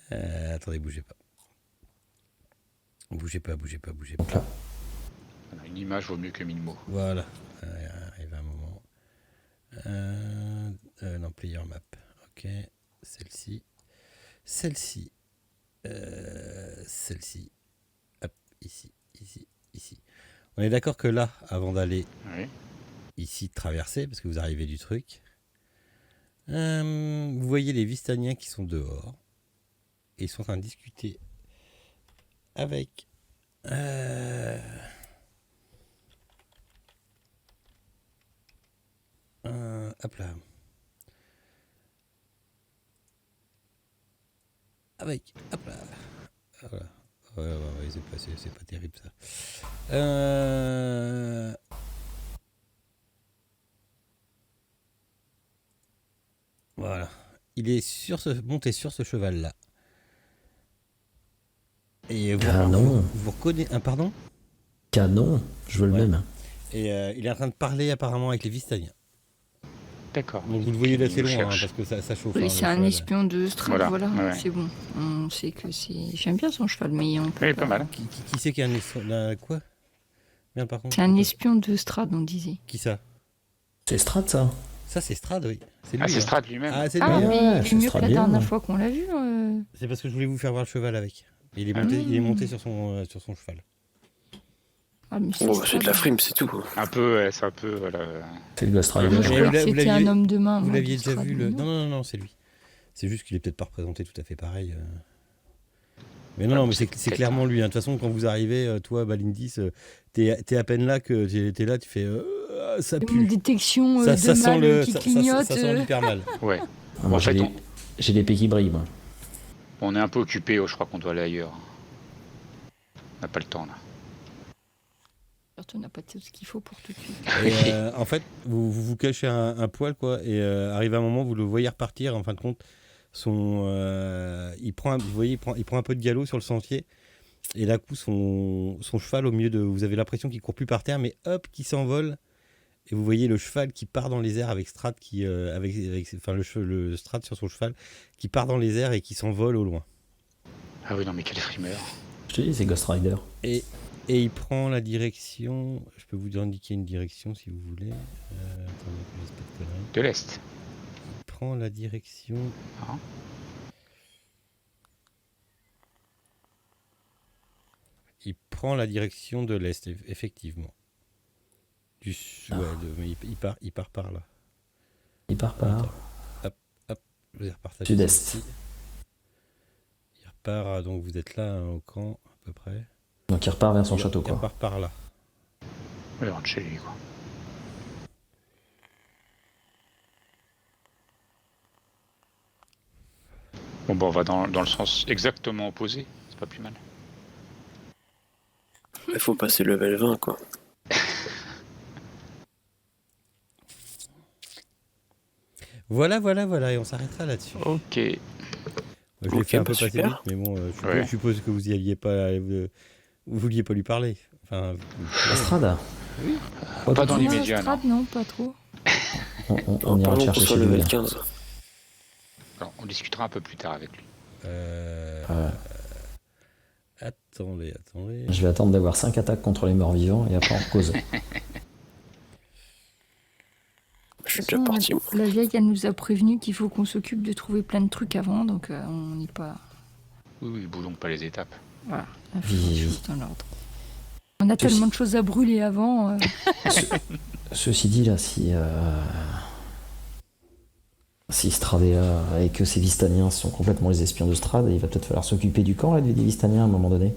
Attendez, bougez pas. Bougez pas. Donc là, Voilà, une image vaut mieux que 1000 mots. Voilà. Arrive un moment. Non, player map. Ok. Celle-ci. Celle-ci. Celle-ci. Hop, ici. On est d'accord que là, avant d'aller Oui. ici traverser, parce que vous arrivez du truc, vous voyez les Vistaniens qui sont dehors. Et ils sont en train de discuter avec... hop là. Hop là. Voilà. Ouais, c'est pas terrible ça. Voilà. Il est monté sur ce cheval-là. Et Canon. vous reconnaissez... pardon? Canon, je veux le Ouais. même. Et il est en train de parler apparemment avec les Vistaniens. D'accord. Donc vous le voyez d'assez Il nous loin, cherche. parce que ça chauffe. Oui, hein, c'est le un cheval. espion de Strad, Voilà, voilà, ouais. c'est bon. On sait que c'est... J'aime bien son cheval, mais on peut Oui, pas mal. Qui c'est qui a un... Quoi? Merde, par contre. C'est un espion de Strad, on disait. Qui ça? C'est Strat, ça. Ça, c'est Strad, oui. C'est lui. Ah, c'est hein. Strad lui-même. Ah, c'est Ah, lui. mais Ouais, il c'est est mieux que Strad la bien, dernière ouais. fois qu'on l'a vu. C'est parce que je voulais vous faire voir le cheval avec. Il est monté sur son cheval. Ah, mais Oh, c'est Strad. de la frime, c'est tout. Un peu, ouais, c'est un peu, voilà. C'est le Ghost Rider. Moi, je Mais croyais vous que l'aviez- c'était un homme de main. Vous moi, l'aviez de déjà Strad, vu mais le... non. Non, c'est lui. C'est juste qu'il est peut-être pas représenté tout à fait pareil. Mais non, mais c'est clairement lui. hein. De toute façon, quand vous arrivez, toi, Balindis, t'es à peine là que t'es là, tu fais... ça Une pue. détection Ça de sent mal qui ça clignote. sent hyper mal. Ouais. Ah, moi, En fait, j'ai l'épée qui brille, moi. on est un peu occupé, je crois qu'on doit aller ailleurs. On n'a pas le temps là. Surtout, on n'a pas tout ce qu'il faut pour tout de suite. Et en fait, vous cachez un poil, quoi, et arrive un moment, vous le voyez repartir, en fin de compte, il prend un peu de galop sur le sentier, et d'un coup, son cheval, au milieu de... Vous avez l'impression qu'il court plus par terre, mais hop, qui s'envole, et vous voyez le cheval qui part dans les airs avec Strat, le Strat sur son cheval, qui part dans les airs et qui s'envole au loin. Ah oui, non, mais quelle frimeur. Je te dis, c'est Ghost Rider. Et il prend la direction. Je peux vous indiquer une direction si vous voulez. Attendez que je dise pas de conneries. De l'Est. Il prend la direction. Ah. Il prend la direction de l'est, effectivement. Ouais, mais il part par là. Il part par Je vais repartager Sud-est. celle-ci. Il repart, donc vous êtes là au camp à peu près. Donc il repart vers son château, Il quoi. repart par là. Il rentre chez lui, quoi. Bon, bah, on va dans le sens exactement opposé. C'est pas plus mal. Il faut passer level 20, quoi. Voilà, et on s'arrêtera là-dessus. Ok. Je l'ai Ok, fait un peu bah, passer super. vite, mais bon, Ouais. je suppose que vous y alliez pas, vous vouliez pas lui parler. Enfin, Strada. Pas dans Non, l'immédiat, non. Strad, non, pas trop. On ira le Pardon, qu'on chercher soit chez lui. level là. 15. Alors, on discutera un peu plus tard avec lui. attendez. Je vais attendre d'avoir 5 attaques contre les morts vivants et après on cause. Je suis De déjà toute parti, façon, moi. la vieille, elle nous a prévenu qu'il faut qu'on s'occupe de trouver plein de trucs avant, donc on n'est pas... Oui, boulons pas les étapes. Voilà, Oui. choses dans l'ordre. On a tellement de choses à brûler avant. Ceci dit, là, si Stradea et que ces Vistaniens sont complètement les espions de Strad, il va peut-être falloir s'occuper du camp là, des Vistaniens à un moment donné.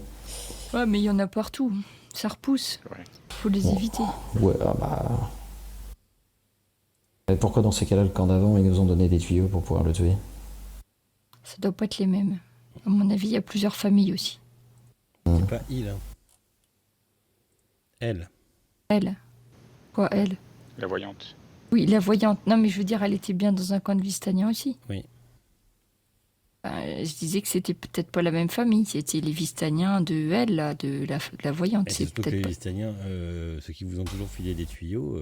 Ouais, mais il y en a partout. Ça repousse. Ouais. Faut les Bon. éviter. Ouais, ah bah. Et pourquoi dans ces cas-là, le camp d'avant, ils nous ont donné des tuyaux pour pouvoir le tuer? Ça doit pas être les mêmes. À mon avis, il y a plusieurs familles aussi. C'est pas il. Hein. Elle. Elle. Quoi, elle? La voyante. Oui, la voyante. Non, mais je veux dire, elle était bien dans un coin de Vistania aussi. Oui. Je disais que c'était peut-être pas la même famille. C'était les Vistaniens de elle, là, de la voyante. Et C'est surtout que peut-être les pas. Vistaniens, ceux qui vous ont toujours filé des tuyaux,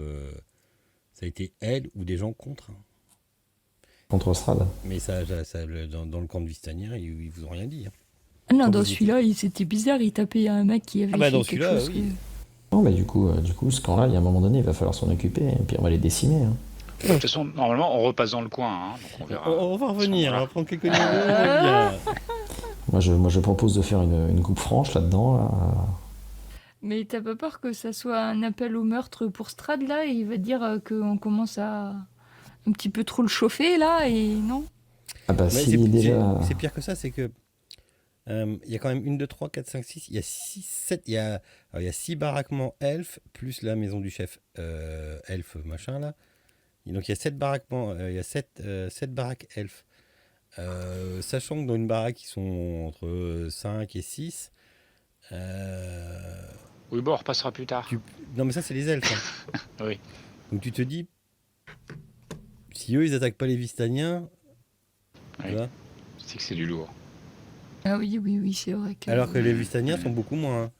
ça a été elle ou des gens contre, hein. Contre Strad. Mais dans le camp de Vistaniens, ils vous ont rien dit, hein. Ah non, Quand dans vous celui-là, c'était bizarre. Il tapait un mec qui avait Ah bah, fait dans quelque celui-là, chose. oui. Non, mais du coup, ce camp-là, il y a un moment donné, il va falloir s'en occuper, et puis on va les décimer, hein. De toute façon, normalement, on repasse dans le coin, hein, donc on verra. On va revenir, on Voilà. va prendre quelques niveaux, on va bien. Moi, je propose de faire une coupe franche là-dedans, là. Mais t'as pas peur que ça soit un appel au meurtre pour Strad, là, et il va dire qu'on commence à un petit peu trop le chauffer, là, et non? Ah bah, Mais si déjà... c'est pire que ça, c'est que il y a quand même 1, 2, 3, 4, 5, 6, il y a 6, 7, il y a 6 baraquements elfes, plus la maison du chef elfe machin là. Et donc il y a 7 baraquements, il y a 7 baraques elfes. Sachant que dans une baraque, ils sont entre 5 et 6. Oui, bon, on repassera plus tard. Non mais ça c'est les elfes, hein. Oui. Donc tu te dis, si eux ils attaquent pas les Vistaniens, tu Oui. vois, C'est que c'est du lourd. Ah oui, c'est vrai que... alors que les Vistaniens sont beaucoup moins, hein.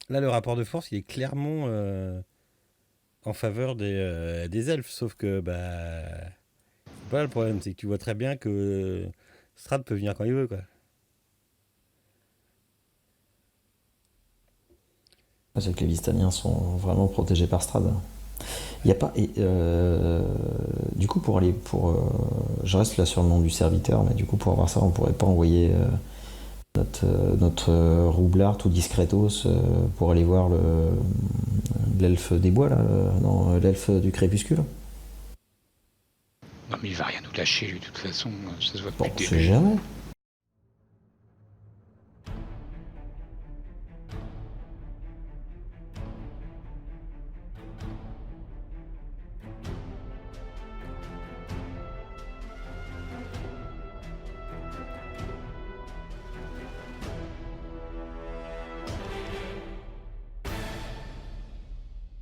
Là le rapport de force il est clairement en faveur des elfes, sauf que bah voilà, le problème, c'est que tu vois très bien que Strad peut venir quand il veut, quoi. C'est que les Vistaniens sont vraiment protégés par Strad. Il y a pas... du coup, je reste là sur le nom du serviteur, mais du coup, pour avoir ça, on pourrait pas envoyer notre roublard tout discretos pour aller voir l'elfe des bois, là, non, l'elfe du crépuscule. Non, mais il va rien nous lâcher, lui, de toute façon. Ça se voit Bon, depuis on le sait début. jamais.